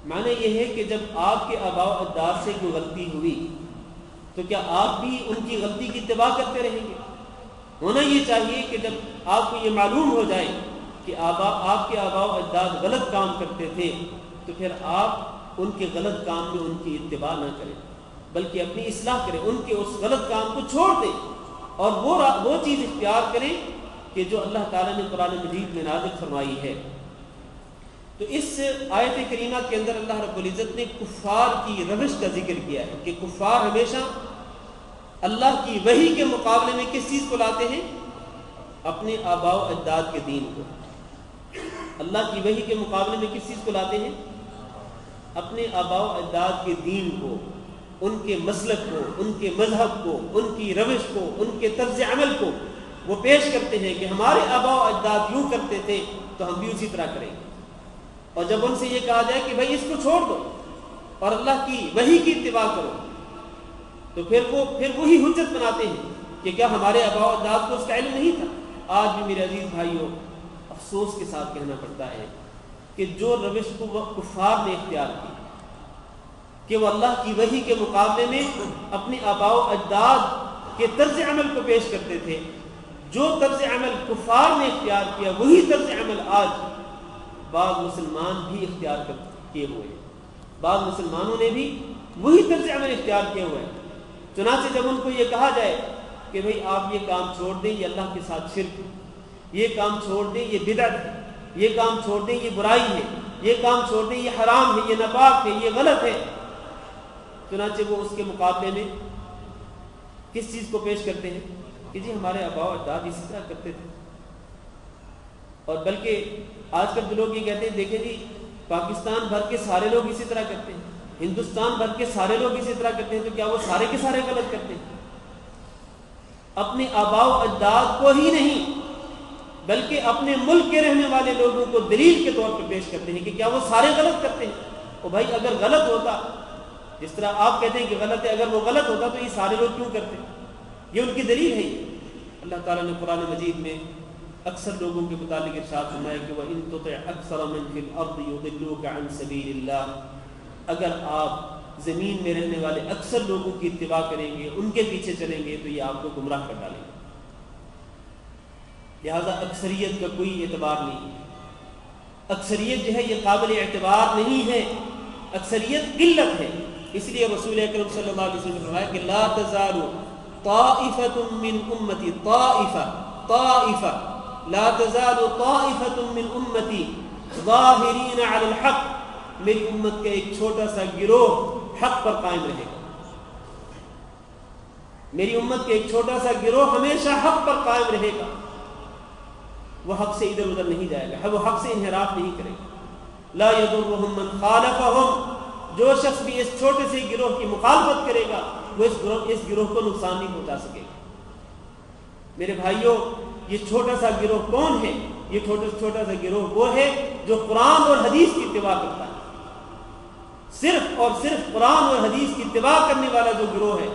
معنی یہ ہے کہ جب آپ کے آباء و اجداد سے کوئی غلطی ہوئی تو کیا آپ بھی ان کی غلطی کی اتباع کرتے رہیں گے؟ ہونا یہ چاہیے کہ جب آپ کو یہ معلوم ہو جائے کہ آپ کے آباء و اجداد غلط کام کرتے تھے تو پھر آپ ان کے غلط کام میں ان کی اتباع نہ کریں، بلکہ اپنی اصلاح کریں، ان کے اس غلط کام کو چھوڑ دیں اور وہ چیز اختیار کریں کہ جو اللہ تعالیٰ نے قرآن مجید میں نازل فرمائی ہے۔ تو اس آیت کریمہ کے اندر اللہ رب العزت نے کفار کی روش کا ذکر کیا ہے کہ کفار ہمیشہ اللہ کی وحی کے مقابلے میں کس چیز کو لاتے ہیں؟ اپنے آباء و اجداد کے دین کو۔ اللہ کی وحی کے مقابلے میں کس چیز کو لاتے ہیں؟ اپنے آباء و اجداد کے دین کو، ان کے مسلک کو، ان کے مذہب کو، ان کی روش کو، ان کے طرز عمل کو وہ پیش کرتے ہیں کہ ہمارے آباء و اجداد یوں کرتے تھے تو ہم بھی اسی طرح کریں گے۔ اور جب ان سے یہ کہا جائے کہ بھائی اس کو چھوڑ دو اور اللہ کی وحی کی اتباع کرو تو پھر وہی حجت بناتے ہیں کہ کیا ہمارے آباء و اجداد کو اس کا علم نہیں تھا؟ آج بھی میرے عزیز بھائیوں افسوس کے ساتھ کہنا پڑتا ہے کہ جو روش کو وہ کفار نے اختیار کی کہ وہ اللہ کی وحی کے مقابلے میں اپنے آباء و اجداد کے طرز عمل کو پیش کرتے تھے، جو طرز عمل کفار نے اختیار کیا وہی طرز عمل آج بعض مسلمان بھی اختیار کیے ہوئے ہیں، بعض مسلمانوں نے بھی وہی طرز عمل اختیار کیے ہوئے ہیں۔ چنانچہ جب ان کو یہ کہا جائے کہ بھئی آپ یہ کام چھوڑ دیں، یہ اللہ کے ساتھ شرک ہے، یہ کام چھوڑ دیں، یہ بدعت ہے، یہ کام چھوڑ دیں، یہ برائی ہے، یہ کام چھوڑ دیں، یہ حرام ہے، یہ ناپاک ہے، یہ غلط ہے، چنانچہ وہ اس کے مقابلے میں کس چیز کو پیش کرتے ہیں کہ جی ہمارے آباء و اجداد اسی طرح کرتے تھے۔ اور بلکہ آج کل جو لوگ یہ کہتے ہیں دیکھیں جی پاکستان بھر کے سارے لوگ اسی طرح کرتے ہیں، ہندوستان بھر کے سارے لوگ اسی طرح کرتے ہیں، تو کیا وہ سارے کے سارے غلط کرتے ہیں؟ اپنے آباء و اجداد کو ہی نہیں بلکہ اپنے ملک کے رہنے والے لوگوں کو دلیل کے طور پر پیش کرتے ہیں کہ کیا وہ سارے غلط کرتے ہیں؟ اور بھائی اگر غلط ہوتا، جس طرح آپ کہتے ہیں کہ غلط ہے، اگر وہ غلط ہوتا تو یہ سارے لوگ کیوں کرتے؟ یہ ان کی دلیل ہے۔ اللہ تعالیٰ نے قرآن مجید میں اکثر لوگوں کے متعلق ارشاد فرمایا کہ وَإِن تُطِعْ أَكْثَرَ مَن فِي الْأَرْضِ يُضِلُّوكَ عَن سَبِيلِ اللَّهِ، اگر آپ زمین میں رہنے والے اکثر لوگوں کی اتباع کریں گے، ان کے پیچھے چلیں گے تو یہ آپ کو گمراہ کر ڈالیں گے۔ لہذا اکثریت کا کوئی اعتبار نہیں ہے، اکثریت جو ہے یہ قابل اعتبار نہیں ہے، اکثریت قلت ہے۔ اس لیے رسول اکرم صلی اللہ علیہ وسلم نے فرمایا کہ لا تزال طائفة من امتی، طائفہ لا تزال طائفة من امتی ظاہرین علی الحق، میری امت کا ایک چھوٹا سا گروہ حق پر قائم رہے گا، میری امت کا ایک چھوٹا سا گروہ ہمیشہ حق پر قائم رہے گا، وہ حق سے ادھر ادھر نہیں جائے گا، وہ حق سے انحراف نہیں کرے گا۔ لا يضرهم من خالفهم، جو شخص بھی اس چھوٹے سے گروہ کی مخالفت کرے گا وہ اس گروہ کو نقصان نہیں پہنچا سکے گا۔ میرے بھائیوں یہ چھوٹا سا گروہ کون ہے؟ یہ چھوٹا سا گروہ وہ ہے جو قرآن اور حدیث کی اتباع کرتا ہے، صرف اور صرف قرآن اور حدیث کی اتباع کرنے والا جو گروہ ہے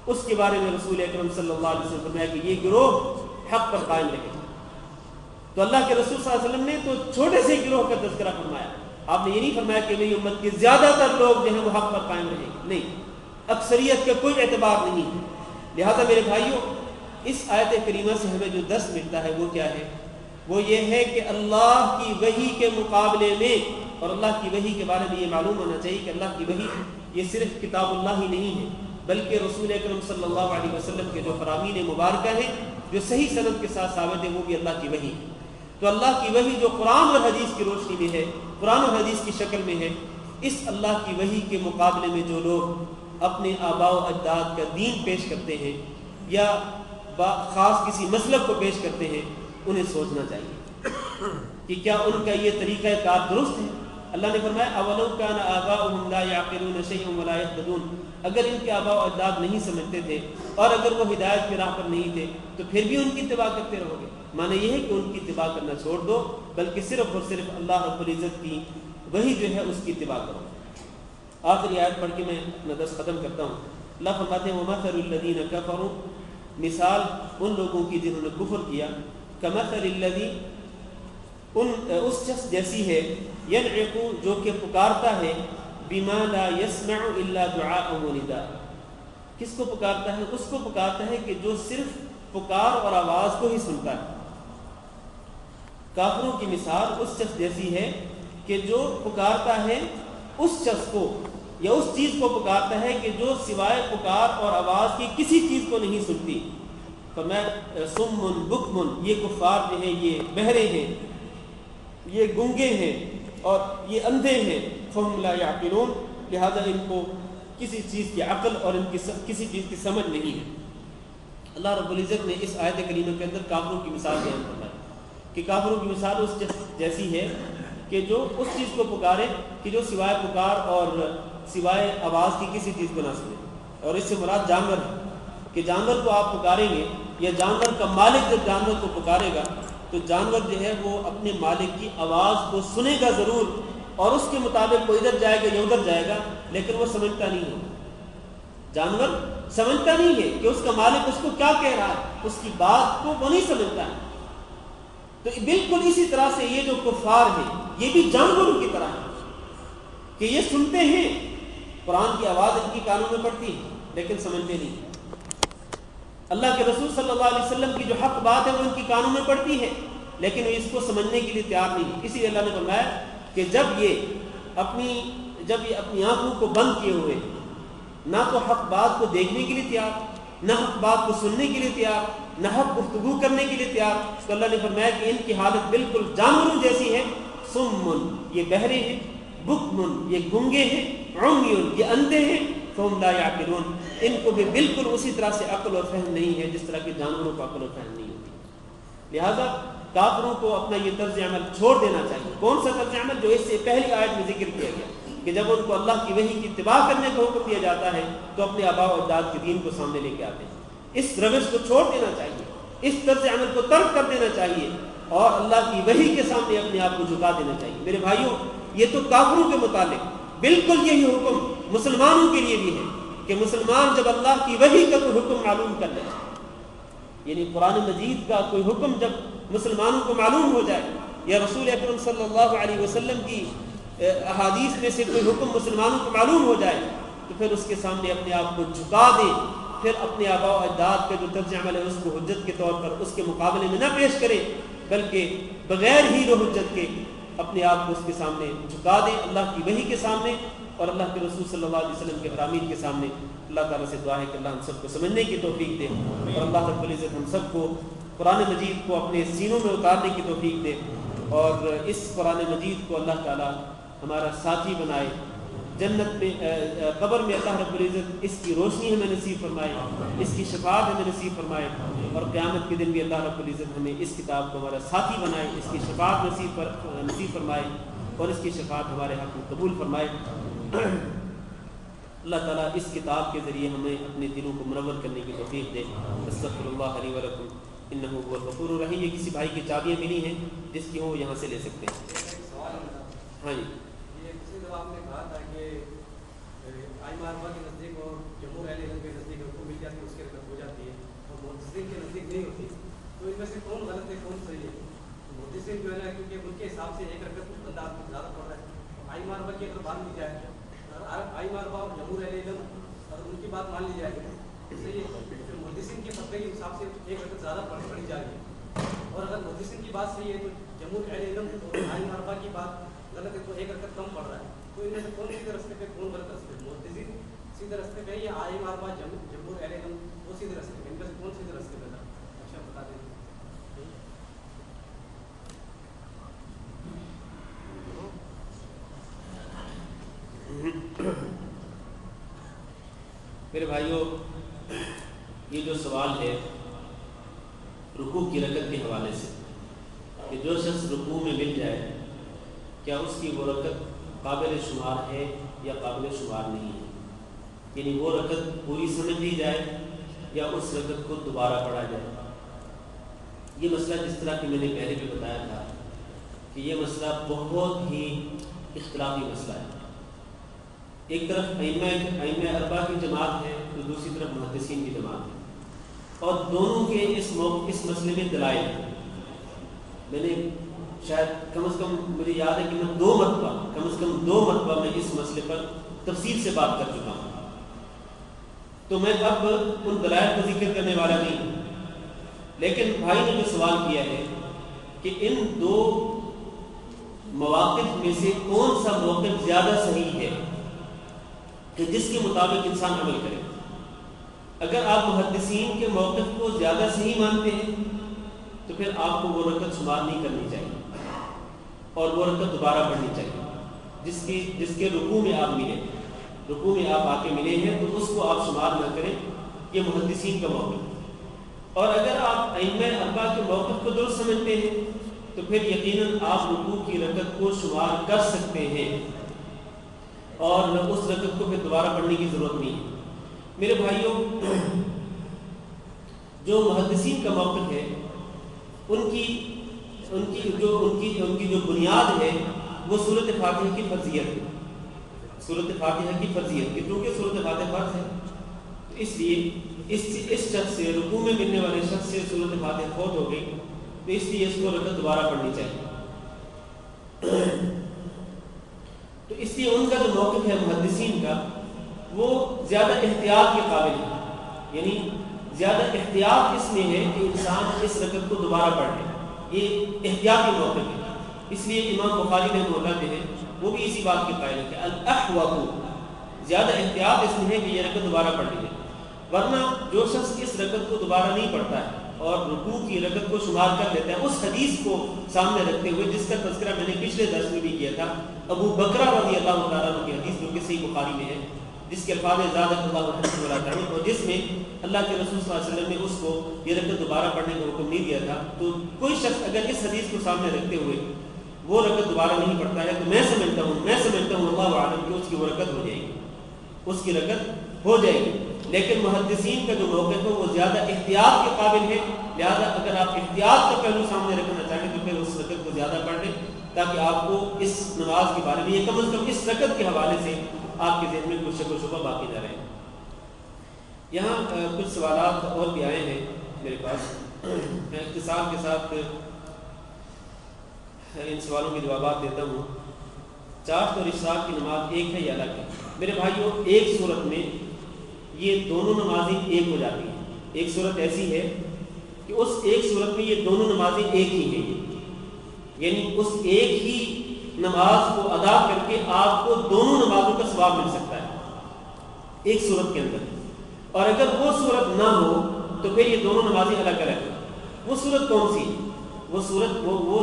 اس کے بارے میں رسول اکرم صلی اللہ علیہ وسلم نے فرمایا کہ یہ گروہ حق پر قائم رہے گا۔ تو اللہ کے رسول صلی اللہ علیہ وسلم نے تو چھوٹے سے گروہ کا تذکرہ فرمایا، آپ نے یہ نہیں فرمایا کہ میری امت کے زیادہ تر لوگ جو ہیں وہ حق پر قائم رہیں گے، نہیں، اکثریت کا کوئی اعتبار نہیں ہے۔ لہذا میرے بھائیوں اس آیت کریمہ سے ہمیں جو درس ملتا ہے وہ کیا ہے؟ وہ یہ ہے کہ اللہ کی وحی کے مقابلے میں، اور اللہ کی وحی کے بارے میں یہ معلوم ہونا چاہیے کہ اللہ کی وحی یہ صرف کتاب اللہ ہی نہیں ہے بلکہ رسول اکرم صلی اللہ علیہ وسلم کے جو فرامین مبارکہ ہیں جو صحیح سند کے ساتھ ثابت ہے وہ بھی اللہ کی وحی ہے۔ تو اللہ کی وحی جو قرآن اور حدیث کی روشنی میں ہے، قرآن اور حدیث کی شکل میں ہے، اس اللہ کی وحی کے مقابلے میں جو لوگ اپنے آباء و اجداد کا دین پیش کرتے ہیں یا خاص کسی مذہب کو پیش کرتے ہیں، انہیں سوچنا چاہیے کہ کیا ان کا یہ طریقہ کار درست ہے۔ اللہ نے فرمایا اولو کان آباؤہم لا یعقلون شیئا ولا یہتدون، اگر ان کے آباء و اجداد نہیں سمجھتے تھے اور اگر وہ ہدایت کی راہ پر نہیں تھے تو پھر بھی ان کی اتباع کرتے رہو گے۔ معنی یہ ہے کہ ان کی اتباع کرنا چھوڑ دو، بلکہ صرف اور صرف اللہ رب العزت کی وہی جو ہے اس کی اتباع کرو۔ آخری آیت پڑھ کے میں اپنا درس ختم کرتا ہوں۔ اللہ فرماتے ہیں وَمَثَلُ الَّذِينَ كَفَرُوا، مثال ان لوگوں کی جنہوں نے کفر کیا، كَمَثَلِ الَّذِي، اس شخص جیسی ہے، يَنْعِقُ جو کہ پکارتا ہے، بِمَا لَا يَسْمَعُ إِلَّا دُعَاءً وَنِدَاءً، کس کو پکارتا ہے؟ اس کو پکارتا ہے کہ جو صرف پکار اور آواز کو ہی سنتا ہے۔ کافروں کی مثال اس شخص جیسی ہے کہ جو پکارتا ہے اس شخص کو یا اس چیز کو پکارتا ہے کہ جو سوائے پکار اور آواز کی کسی چیز کو نہیں سنتی۔ فرمایا سمن بکمن، یہ کفار جو ہیں یہ بہرے ہیں، یہ گنگے ہیں اور یہ اندھے ہیں، فہم لا یعقلون، لہذا ان کو کسی چیز کی عقل اور ان کی کسی چیز کی سمجھ نہیں ہے۔ اللہ رب العزت نے اس آیت کریمہ کے اندر کافروں کی مثال بیان فرمائی کہ کافروں کی مثال اس جیسی ہے کہ جو اس چیز کو پکارے کہ جو سوائے پکار اور سوائے آواز کی کسی چیز کو نہ سنے، اور اس سے مراد جانور ہے کہ جانور کو آپ پکاریں گے یا جانور کا مالک جب جانور کو پکارے گا تو جانور جو ہے وہ اپنے مالک کی آواز کو سنے گا ضرور، اور اس کے مطابق وہ ادھر جائے گا یا ادھر جائے گا، لیکن وہ سمجھتا نہیں ہے۔ جانور سمجھتا نہیں ہے کہ اس کا مالک اس کو کیا کہہ رہا ہے، اس کی بات کو وہ نہیں سمجھتا ہے۔ تو بالکل اسی طرح سے یہ جو کفار ہیں یہ بھی جانوروں کی طرح ہے کہ یہ سنتے ہیں، قرآن کی آواز ان کی کانوں میں پڑتی ہے لیکن سمجھتے نہیں۔ اللہ کے رسول صلی اللہ علیہ وسلم کی جو حق بات ہے وہ ان کی کانوں میں پڑتی ہے لیکن وہ اس کو سمجھنے کے لیے تیار نہیں۔ اسی لیے اللہ نے فرمایا کہ جب یہ اپنی آنکھوں کو بند کیے ہوئے نہ تو حق بات کو دیکھنے کے لیے تیار، نہ حق بات کو سننے کے لیے تیار، نہ حق گفتگو کرنے کے لیے تیار، تو اللہ نے فرمایا کہ ان کی حالت بالکل جانوروں جیسی ہے۔ سمن، یہ بہرے ہیں، بکمن، یہ گنگے ہیں، عمیون، یہ اندھے ہیں، فہم لا یعقلون، ان کو بھی بالکل اسی طرح سے عقل اور فہم نہیں ہے جس طرح کہ جانوروں کو عقل اور فہم نہیں ہوتی۔ لہذا کافروں کو اپنا یہ طرز عمل چھوڑ دینا چاہیے۔ کون سا طرز عمل؟ جو اس سے پہلی آیت میں ذکر کیا گیا کہ جب ان کو اللہ کی وحی کی اتباع کرنے کا حکم دیا جاتا ہے تو اپنے آباء و اجداد کے دین کو سامنے لے کے آتے ہیں۔ اس روش کو چھوڑ دینا چاہیے، اس طرز عمل کو ترک کر دینا چاہیے اور اللہ کی وحی کے سامنے اپنے آپ کو جھکا دینا چاہیے۔ میرے بھائیوں، یہ تو کافروں کے متعلق، بالکل یہی حکم مسلمانوں کے لیے بھی ہے کہ مسلمان جب اللہ کی وحی کا کوئی حکم معلوم کر لے، یعنی قرآن مجید کا کوئی حکم جب مسلمانوں کو معلوم ہو جائے یا رسول اکرم صلی اللہ علیہ وسلم کی احادیث میں سے کوئی حکم مسلمانوں کو معلوم ہو جائے تو پھر اس کے سامنے اپنے آپ کو جھکا دیں، پھر اپنے آباء و اجداد کا جو طرز عمل ہے اس کو حجت کے طور پر اس کے مقابلے میں نہ پیش کریں، بلکہ بغیر ہی حجت کے اپنے آپ کو اس کے سامنے جھکا دیں، اللہ کی وحی کے سامنے اور اللہ کے رسول صلی اللہ علیہ وسلم کے فرامین کے سامنے۔ اللہ تعالیٰ سے دعا ہے کہ اللہ ہم سب کو سمجھنے کی توفیق دے اور اللہ رب العزت ہم سب کو قرآن مجید کو اپنے سینوں میں اتارنے کی توفیق دے اور اس قرآن مجید کو اللہ تعالیٰ ہمارا ساتھی بنائے، جنت میں قبر میں اللہ رب العزت اس کی روشنی ہمیں نصیب فرمائے، اس کی شفاعت ہمیں نصیب فرمائے اور قیامت کے دن بھی اللہ رب العزت ہمیں اس کتاب کو ہمارا ساتھی بنائے، اس کی شفاعت نصیب فرمائے اور اس کی شفاعت ہمارے حق میں قبول فرمائے۔ اللہ تعالیٰ اس کتاب کے ذریعے ہمیں اپنے دلوں کو منور کرنے کی توفیق دے۔ استغفر اللہ لی و لکم انہ هو الغفور الرحیم۔ یہ کسی بھائی کی چابیاں ملی ہیں جس کی وہ یہاں سے لے سکتے ہیں۔ ہاں جی، آپ نے کہا تھا کہ آئمہ اربعہ کے نزدیک اور جمہور اہل علم کے نزدیک حکم مل جاتی ہے، اس کے رکعت ہو جاتی ہے اور محدثین کے نزدیک نہیں ہوتی، تو ان میں سے کون غلط ہے کون صحیح ہے؟ محدثین جو ہے نا کیونکہ ان کے حساب سے ایک رکعت کچھ انداز میں زیادہ پڑ رہا ہے، آئمہ اربعہ کی اگر بات لی جائے، آئمہ اربعہ اور جمہور اہل علم اور ان کی بات مان لی جائے صحیح ہے، پھر محدثین کے فتوے کے حساب سے ایک رکعت زیادہ پڑھی جا رہی ہے، اور اگر محدثین کی بات صحیح ہے تو جمہور اہل علم اور آئمہ اربعہ کی بات غلط ہے تو ایک رکعت کم پڑ رہا ہے، تو ان میں سے کون سیدھے راستے پہ کون غلط راستے پہ؟ محدثین سیدھے راستے پہ یا آئمہ اربعہ جمہور اہل علم وہ سیدھے راستے پہ؟ ان میں سے کون سیدھے راستے پہ تھا؟ اچھا بتا دیں۔ میرے بھائیوں، یہ جو سوال ہے رکوع کی رکعت کے حوالے سے کہ جو شخص رکوع میں مل جائے کیا اس کی وہ رکعت قابل شمار ہے یا قابل شمار نہیں ہے، یعنی وہ رکعت پوری سمجھ لی جائے یا اس رکعت کو دوبارہ پڑھا جائے۔ یہ مسئلہ جس طرح کہ میں نے پہلے بھی بتایا تھا کہ یہ مسئلہ بہت ہی اختلافی مسئلہ ہے۔ ایک طرف ائمہ اربعہ کی جماعت ہے تو دوسری طرف محدثین کی جماعت ہے، اور دونوں کے اس مسئلے میں دلائل ہیں۔ میں نے شاید کم از کم مجھے یاد ہے کہ میں دو مرتبہ میں اس مسئلے پر تفصیل سے بات کر چکا ہوں، تو میں اب ان دلائل کا ذکر کرنے والا نہیں ہوں۔ لیکن بھائی نے جو سوال کیا ہے کہ ان دو مواقف میں سے کون سا موقف زیادہ صحیح ہے کہ جس کے مطابق انسان عمل کرے۔ اگر آپ محدثین کے موقف کو زیادہ صحیح مانتے ہیں تو پھر آپ کو وہ رکعت شمار نہیں کرنی چاہیے اور وہ رکعت دوبارہ پڑھنی چاہیے جس کے رکوع میں آپ ملے، رکوع میں آپ آ کے ملے ہیں تو اس کو آپ شمار نہ کریں، یہ محدثین کا موقف۔ اور اگر آپ ائمہ اربعہ کے موقف کو درست سمجھتے ہیں تو پھر یقیناً آپ رکوع کی رکعت کو شمار کر سکتے ہیں اور اس رکعت کو پھر دوبارہ پڑھنے کی ضرورت نہیں ہے۔ میرے بھائیوں، جو محدثین کا موقف ہے ان کی جو بنیاد ہے وہ سورۃ فاتحہ کی فرضیت ہے، سورۃ فاتحہ کی فرضیت ہے، کیونکہ سورۃ فاتحہ فرض ہے، اس لیے اس شخص سے رکوع میں ملنے والے شخص سے سورۃ فاتحہ فوت ہو گئی تو اس لیے اس کو رکعت دوبارہ پڑھنی چاہیے۔ تو اس لیے ان کا جو موقف ہے محدثین کا وہ زیادہ احتیاط کے قابل ہے، یعنی زیادہ احتیاط اس میں ہے کہ انسان اس رکعت کو دوبارہ پڑھ لے، یہ احتیاطی موقف ہے۔ اس لیے امام بخاری رحمہ اللہ جو ہے وہ بھی اسی بات کے قائل ہے کہ الاحوط، زیادہ احتیاط اس میں ہے کہ یہ رکعت دوبارہ پڑھ لی جائے، ورنہ جو شخص اس رکعت کو دوبارہ نہیں پڑھتا ہے اور رکوع کی رکعت کو شمار کر لیتا ہے، اس حدیث کو سامنے رکھتے ہوئے جس کا تذکرہ میں نے پچھلے درس میں بھی کیا تھا، ابو بکرہ رضی اللہ تعالیٰ عنہ کی حدیث جو کہ صحیح بخاری میں ہے، جس کے الفاظ زادہ اللہ حسن ولا تعود، اور جس میں اللہ کے رسول صلی اللہ علیہ وسلم نے اس کو یہ رکعت دوبارہ پڑھنے کا حکم نہیں دیا تھا، تو کوئی شخص اگر اس حدیث کو سامنے رکھتے ہوئے وہ رکعت دوبارہ نہیں پڑھتا ہے تو میں سمجھتا ہوں اللہ عالم کہ اس کی وہ رکعت ہو جائے گی، اس کی رکعت ہو جائے گی۔ لیکن محدثین کا جو موقف ہے وہ زیادہ احتیاط کے قابل ہے، لہذا اگر آپ احتیاط کا پہلو سامنے رکھنا چاہیں تو پھر اس رکعت کو زیادہ پڑھ لیں تاکہ آپ کو اس نماز کے بارے میں یہ کم از کم اس رکعت کے حوالے سے آپ کے ذہن میں کچھ شک و شبہ باقی نہ رہے۔ یہاں کچھ سوالات اور بھی آئے ہیں میرے پاس، میں اختصار کے ساتھ ان سوالوں کے جوابات دیتا ہوں۔ چاشت اور اشراق کی نماز ایک ہے یا الگ ہے؟ میرے بھائیوں، ایک صورت میں یہ دونوں نمازیں ایک ہو جاتی ہیں۔ ایک صورت ایسی ہے کہ اس ایک صورت میں یہ دونوں نمازیں ایک ہی ہیں، یعنی اس ایک ہی نماز کو ادا کر کے آپ کو دونوں نمازوں کا ثواب مل سکتا ہے ایک صورت کے اندر۔ اور اگر وہ صورت نہ ہو تو پھر یہ دونوں نمازیں الگ الگ ہیں۔ وہ صورت کون سی؟ وہ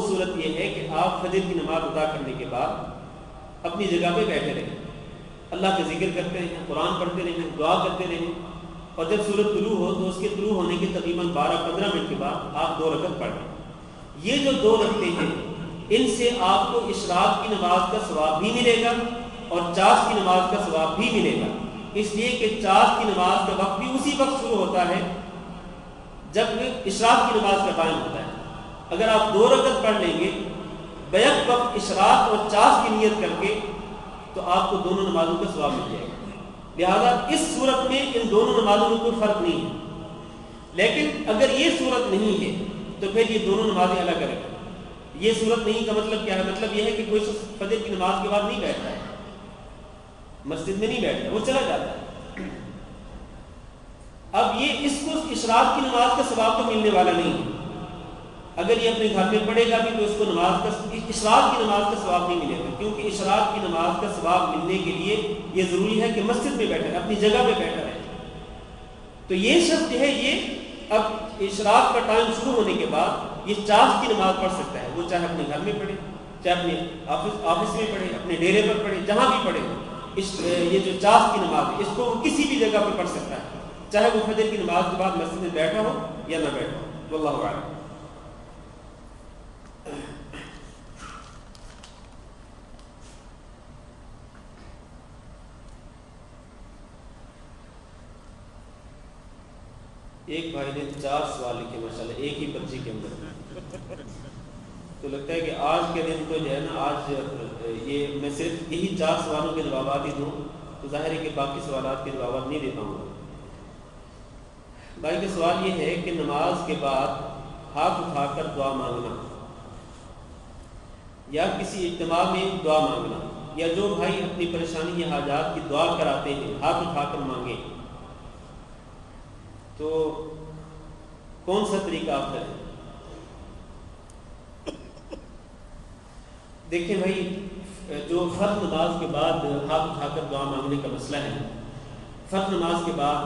صورت یہ ہے کہ آپ فجر کی نماز ادا کرنے کے بعد اپنی جگہ پہ بیٹھے رہیں، اللہ کا ذکر کرتے رہیں، قرآن پڑھتے رہیں، دعا کرتے رہیں، اور جب سورج طلوع ہو تو اس کے طلوع ہونے کے تقریباً 12-15 منٹ کے بعد آپ 2 رکعت پڑھ لیں۔ یہ جو 2 رکعتیں ہیں ان سے آپ کو اشراق کی نماز کا ثواب بھی ملے گا اور چاشت کی نماز کا ثواب بھی ملے گا، اس لیے کہ چاشت کی نماز کا وقت بھی اسی وقت شروع ہوتا ہے جب اشراق کی نماز کا قائم ہوتا ہے۔ اگر آپ 2 رکعت پڑھ لیں گے بیک وقت اشراق اور چاشت کی نیت کر کے تو آپ کو دونوں نمازوں کا ثواب مل جائے گا۔ لہذا اس صورت میں ان دونوں نمازوں میں کوئی فرق نہیں ہے۔ لیکن اگر یہ صورت نہیں ہے تو پھر یہ دونوں نمازیں الگ الگ ہیں۔ یہ صورت نہیں کا مطلب کیا ہے؟ مطلب یہ ہے کہ کوئی فجر کی نماز کے بعد نہیں بیٹھتا ہے، مسجد میں نہیں بیٹھتا، وہ چلا جاتا ہے۔ اب یہ اس کو اشراق کی نماز کا ثواب تو ملنے والا نہیں ہے۔ اگر یہ اپنے گھر میں پڑھے گا بھی تو اس کو اشراق کی نماز کا ثواب نہیں ملے گا، کیونکہ اشراق کی نماز کا ثواب ملنے کے لیے یہ ضروری ہے کہ مسجد میں بیٹھا رہے، اپنی جگہ پہ بیٹھا رہے۔ تو یہ شخص جو ہے یہ اب اشراق کا ٹائم شروع ہونے کے بعد یہ چاشت کی نماز پڑھ سکتا ہے، وہ چاہے اپنے گھر میں پڑھے، چاہے اپنے آفس میں پڑھے، اپنے ڈیرے پر پڑھے، جہاں بھی پڑھے۔ یہ جو چاشت کی نماز ہے اس کو کسی بھی کی جگہ پر پڑھ سکتا ہے، چاہے وہ فجر کی نماز کے بعد مسجد میں بیٹھا ہو یا نہ بیٹھا ہو۔ واللہ اعلم۔ ایک بھائی نے 4 سوال لکھے ماشاءاللہ ایک ہی پرچی کے اندر، تو لگتا ہے کہ آج کے دن تو جو ہے نا، آج یہ میں صرف یہی 4 سوالوں کے جوابات ہی دوں تو ظاہر ہے کہ باقی سوالات کے جوابات نہیں دے پاؤں گا۔ بھائی کا سوال یہ ہے کہ نماز کے بعد ہاتھ اٹھا کر دعا مانگنا یا کسی اجتماع میں دعا مانگنا، یا جو بھائی اپنی پریشانی یا حاجات کی دعا کراتے ہیں ہاتھ اٹھا کر مانگیں، تو کون سا طریقہ افضل ہے؟ دیکھیں بھائی، جو فرض نماز کے بعد ہاتھ اٹھا کر دعا مانگنے کا مسئلہ ہے، فرض نماز کے بعد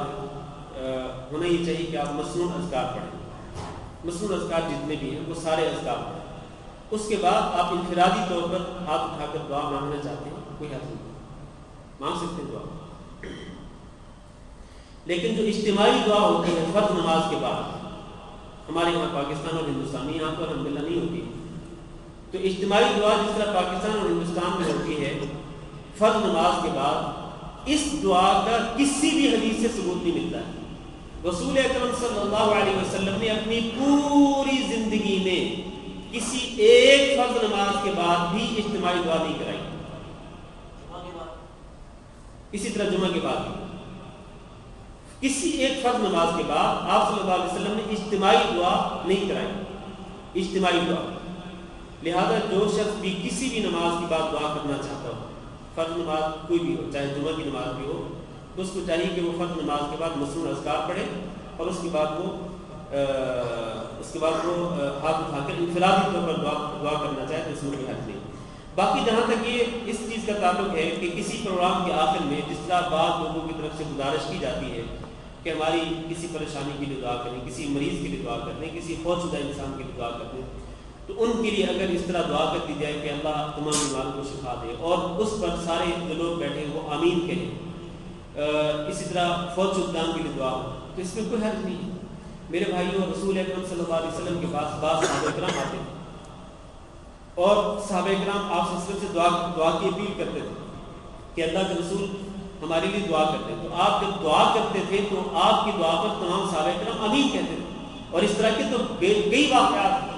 ہونا یہ چاہیے کہ آپ مسنون اذکار پڑھیں، مسنون اذکار جتنے بھی ہیں وہ سارے اذکار پڑھیں، اس کے بعد آپ انفرادی طور پر ہاتھ اٹھا کر دعا مانگنا چاہتے ہیں کوئی حرج نہیں، مانگ سکتے ہیں دعا۔ لیکن جو اجتماعی دعا ہوتی ہے فرض نماز کے بعد، ہمارے یہاں پاکستان اور ہندوستان میں، یہاں تو الحمدللہ نہیں ہوتی، تو اجتماعی دعا جس طرح پاکستان اور ہندوستان میں ہوتی ہے فرض نماز کے بعد، اس دعا کا کسی بھی حدیث سے ثبوت نہیں ملتا ہے۔ رسول اکرم صلی اللہ علیہ وسلم نے اپنی پوری زندگی میں کسی ایک فرض نماز کے بعد بھی اجتماعی دعا نہیں کرائی، اسی طرح جمعہ کے بعد بھی کسی ایک فرض نماز کے بعد آپ صلی اللہ علیہ وسلم نے اجتماعی دعا نہیں کرائی، اجتماعی دعا۔ لہذا جو شخص بھی کسی بھی نماز کی بعد دعا کرنا چاہتا ہو، فرض نماز کوئی بھی ہو، چاہے جمعہ کی نماز بھی ہو، تو اس کو چاہیے کہ وہ فرض نماز کے بعد مسنون اذکار پڑھے، اور اس کے بعد وہ ہاتھ اٹھا کر انفرادی طور پر دعا کرنا چاہے تو اس میں کوئی حرج نہیں۔ باقی جہاں تک یہ اس چیز کا تعلق ہے کہ کسی پروگرام کے آخر میں جس طرح بعض لوگوں کی طرف سے گزارش کی جاتی ہے کہ ہماری کسی پریشانی کے لیے دعا کریں، کسی مریض کے لیے دعا کریں، کسی فوت شدہ انسان کے لیے دعا کریں، تو ان کے لیے اگر اس طرح دعا کر دی جائے کہ اللہ تمام بیماروں کو شفا دے، اور اس پر سارے جو لوگ بیٹھے ہیں وہ آمین کہیں، اسی طرح فوت شدگان کے لیے دعا ہو، تو اس میں کوئی حرج نہیں ہے۔ میرے بھائیوں، رسول اکرم صلی اللہ علیہ وسلم کے پاس بعض صحابہ کرام آتے تھے اور صحابہ کرام آپ صلی اللہ علیہ وسلم سے دعا کی اپیل کرتے تھے کہ اللہ کے رسول ہمارے لیے دعا کرتے ہیں، تو آپ جب دعا کرتے تھے تو آپ کی دعا پر تمام صحابہ کرام آمین کہتے تھے، اور اس طرح کے تو کئی واقعات ہیں۔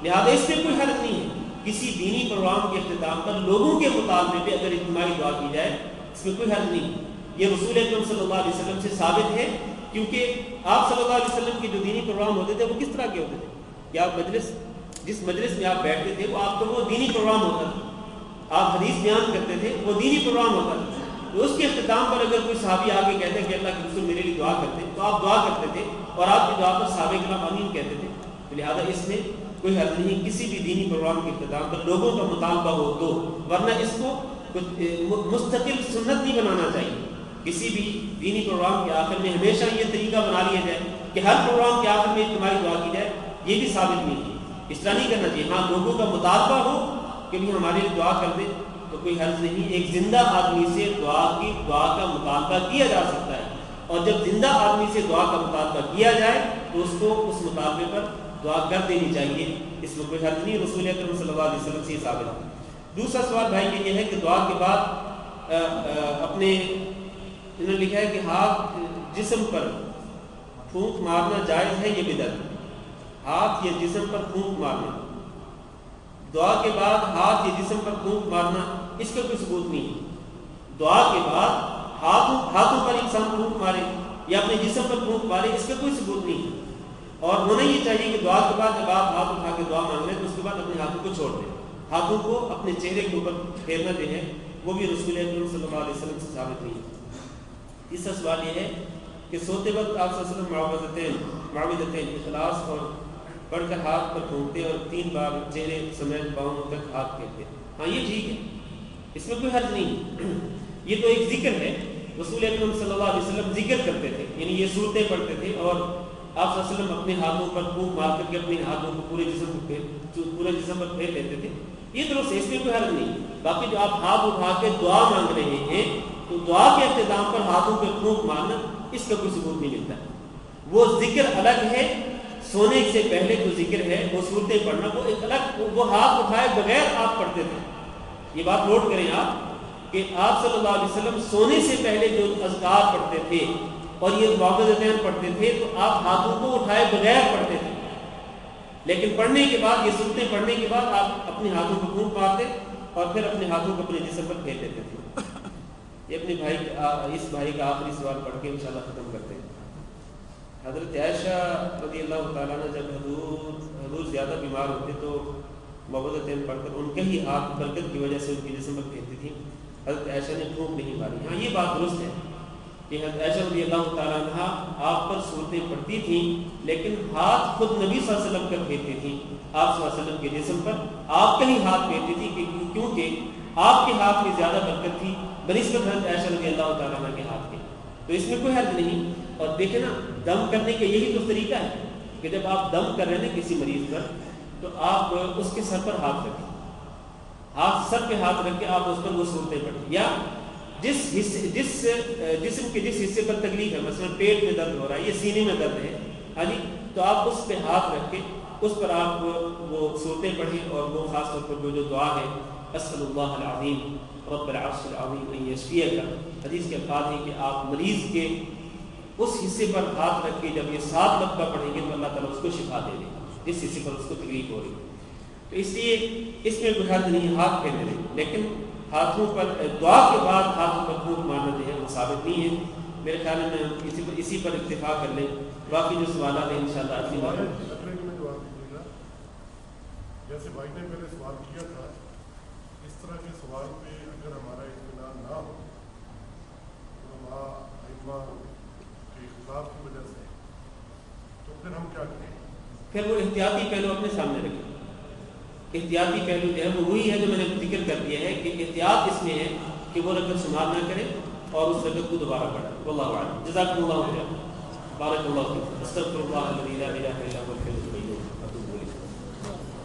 لہٰذا اس میں کوئی حرج نہیں ہے، کسی دینی پروگرام کے اختتام پر لوگوں کے مطالبے پہ اگر اجتماعی دعا کی جائے اس میں کوئی حرج نہیں ہے۔ یہ رسول اکرم صلی اللہ علیہ وسلم سے ثابت ہے، کیونکہ آپ صلی اللہ علیہ وسلم کے جو دینی پروگرام ہوتے تھے وہ کس طرح کے ہوتے تھے کہ آپ جس مجلس میں آپ بیٹھتے تھے وہ آپ کا وہ دینی پروگرام ہوتا تھا، آپ حدیث بیان کرتے تھے وہ دینی پروگرام ہوتا تھا، تو اس کے اختتام پر اگر کوئی صحابی آگے کہتے ہیں کہ اللہ کے رسول میرے لیے دعا کرتے تو آپ دعا کرتے تھے اور آپ کی دعا پر صحابہ کرام آمین کہتے تھے، تو لہٰذا اس میں کوئی حرج نہیں کسی بھی دینی پروگرام کے اختتام پر لوگوں کا مطالبہ ہو تو، ورنہ اس کو مستقل سنت نہیں بنانا چاہیے۔ کسی بھی دینی پروگرام کے آخر میں ہمیشہ یہ طریقہ بنا لیا جائے کہ ہر پروگرام کے آخر میں اجتماعی دعا کی جائے، یہ بھی ثابت نہیں ہے، اس طرح نہیں کرنا چاہیے۔ ہاں لوگوں کا مطالبہ ہو کہ بھی ہمارے لیے دعا کر دیں تو کوئی حرج نہیں، ایک زندہ آدمی سے دعا کا مطالبہ کیا جا سکتا ہے، اور جب زندہ آدمی سے دعا کا مطالبہ کیا جائے تو اس کو اس مطالبے پر دعا کر دینی چاہیے، اس میں کوئی حرج نہیں، رسول اکرم صلی اللہ علیہ وسلم سے ثابت ہے۔ دوسرا سوال بھائی کے یہ ہے کہ دعا کے بعد اپنے انہوں نے لکھا ہے کہ ہاتھ جسم پر پھونک مارنا جائز ہے، یہ بدعت، ہاتھ یا جسم پر پھونک مارنا، دعا کے بعد ہاتھ یا جسم پر پھونک مارنا اس کا کوئی ثبوت نہیں ہے۔ دعا کے بعد ہاتھوں پر انسان پھونک مارے یا اپنے جسم پر پھونک مارے اس کا کوئی ثبوت نہیں ہے، اور ہونا یہ چاہیے کہ دعا کے بعد جب آپ ہاتھ اٹھا کے دعا مانگ لیں تو اس کے بعد اپنے ہاتھوں کو چھوڑ دیں، ہاتھوں کو اپنے چہرے کے اوپر پھیرنا جو ہے وہ بھی رسول اکرم صلی اللہ علیہ وسلم سے ثابت نہیں ہے۔ تیسرا سوال یہ ہے کہ سوتے وقت آپ صلی اللہ علیہ وسلم معوذتین اخلاص اور پڑھ کر ہاتھ پر پھونکتے اور 3 بار چہرے سمیت پاؤں تک ہاتھ پھیرتے، ہاں یہ ٹھیک ہے، اس میں کوئی حرج نہیں، یہ تو ایک ذکر ہے، رسول اکرم صلی اللہ علیہ وسلم ذکر کرتے تھے، یعنی یہ صورتیں پڑھتے تھے اور آپ صلی اللہ علیہ وسلم اپنے ہاتھوں پر پھونک مار کر کے اپنے ہاتھوں کو پورے جسم پر پھیر لیتے تھے، یہ درست ہے، اس میں کوئی حرج نہیں۔ باقی جو آپ ہاتھ اٹھا کے دعا مانگ رہے ہیں تو دعا کے اختتام پر ہاتھوں پہ پھونک مارنا اس کا کوئی ثبوت نہیں ملتا. وہ ذکر الگ ہے، سونے سے پہلے جو ذکر ہے وہ صورتیں پڑھنا وہ ایک الگ، وہ ہاتھ اٹھائے بغیر آپ پڑھتے تھے. یہ بات نوٹ کریں آپ کہ آپ صلی اللہ علیہ وسلم سونے سے پہلے جو اذکار پڑھتے تھے اور یہ معوذتین پڑھتے تھے تو آپ ہاتھوں کو اٹھائے بغیر پڑھتے تھے، لیکن پڑھنے کے بعد، یہ صورتیں پڑھنے کے بعد آپ اپنے ہاتھوں کو پھونک مارتے اور پھر اپنے ہاتھوں کو اپنے جسم پر پھیر دیتے تھے. یہ اپنے بھائی، اس بھائی کا آخری سوال پڑھ کے انشاءاللہ ختم کرتے ہیں. حضرت عائشہ رضی اللہ تعالیٰ نے جب حضور زیادہ بیمار ہوتے تو معوذتین پڑھ کر ان کے ہی ہاتھ برکت کی وجہ سے ان کے جسم پر پھیرتی تھیں. حضرت عائشہ نے پھونک نہیں ماری. ہاں یہ بات درست ہے کہ حضرت عائشہ رضی اللہ تعالیٰ عنہ آپ پر صورتیں پڑھتی تھیں لیکن ہاتھ خود نبی صلی اللہ علیہ وسلم کر پھیرتی تھیں آپ صلی اللہ علیہ وسلم کے جسم پر. آپ کا ہی ہاتھ پھیرتی تھی کیونکہ آپ کے ہاتھ میں زیادہ برکت تھی بنسبت حضرت عائشہ رضی اللہ تعالیٰ عنہ کے ہاتھ کے. تو اس میں کوئی حرج نہیں. اور دیکھیں نا، دم کرنے کا یہی تو طریقہ ہے کہ جب آپ دم کر رہے ہیں کسی مریض پر تو آپ اس کے سر پر ہاتھ رکھیں، ہاتھ سر پہ ہاتھ رکھ کے آپ اس پر وہ صورتیں پڑھیں. یا جس جسم کے جس حصے پر تکلیف ہے، مثلا پیٹ میں درد ہو رہا ہے یا سینے میں درد ہے، ہاں جی، تو آپ اس پہ ہاتھ رکھ کے اس پر آپ وہ صورتیں پڑھیں. اور وہ خاص طور پر جو دعا ہے اسأل اللہ العظیم رب العرش العظیم ان یشفیہ کا، حدیث کے الفاظ ہیں کہ آپ مریض کے اس حصے پر ہاتھ رکھ کے جب یہ 7 مرتبہ پڑھیں گے تو اللہ تعالیٰ اس کو شفا دے دے جس حصے پر اس کو تکلیف ہو رہی ہے. تو اس لیے اس میں کوئی حرج نہیں ہاتھ پھیرنے دیں، لیکن ہاتھوں پر دعا کے بعد ہاتھوں پر پھونک مارنا جو ہے وہ ثابت نہیں ہے. میرے خیال میں اسی پر اکتفا کر لیں. باقی جو سوالات ہیں انشاءاللہ اگلی بار. جیسے بھائی نے پہلے سوال کیا تھا، اس طرح کے سوال پہ اگر ہمارا اطمینان نہ ہو تو علماء کے اختلاف کی وجہ سے تو پھر ہم کیا کریں؟ پھر وہ احتیاطی پہلو اپنے سامنے رکھیں. احتیاطی پہلو جو ہے وہ وہی ہے جو میں نے ذکر کر دیا ہے کہ احتیاط اس میں ہے کہ وہ رکعت شمار نہ کرے اور اس رکعت کو دوبارہ پڑھے. واللہ اعلم. جزاکم اللہ خیر. بارک اللہ فیکم. استغفر اللہ الذی لا الہ الا هو الحی القیوم.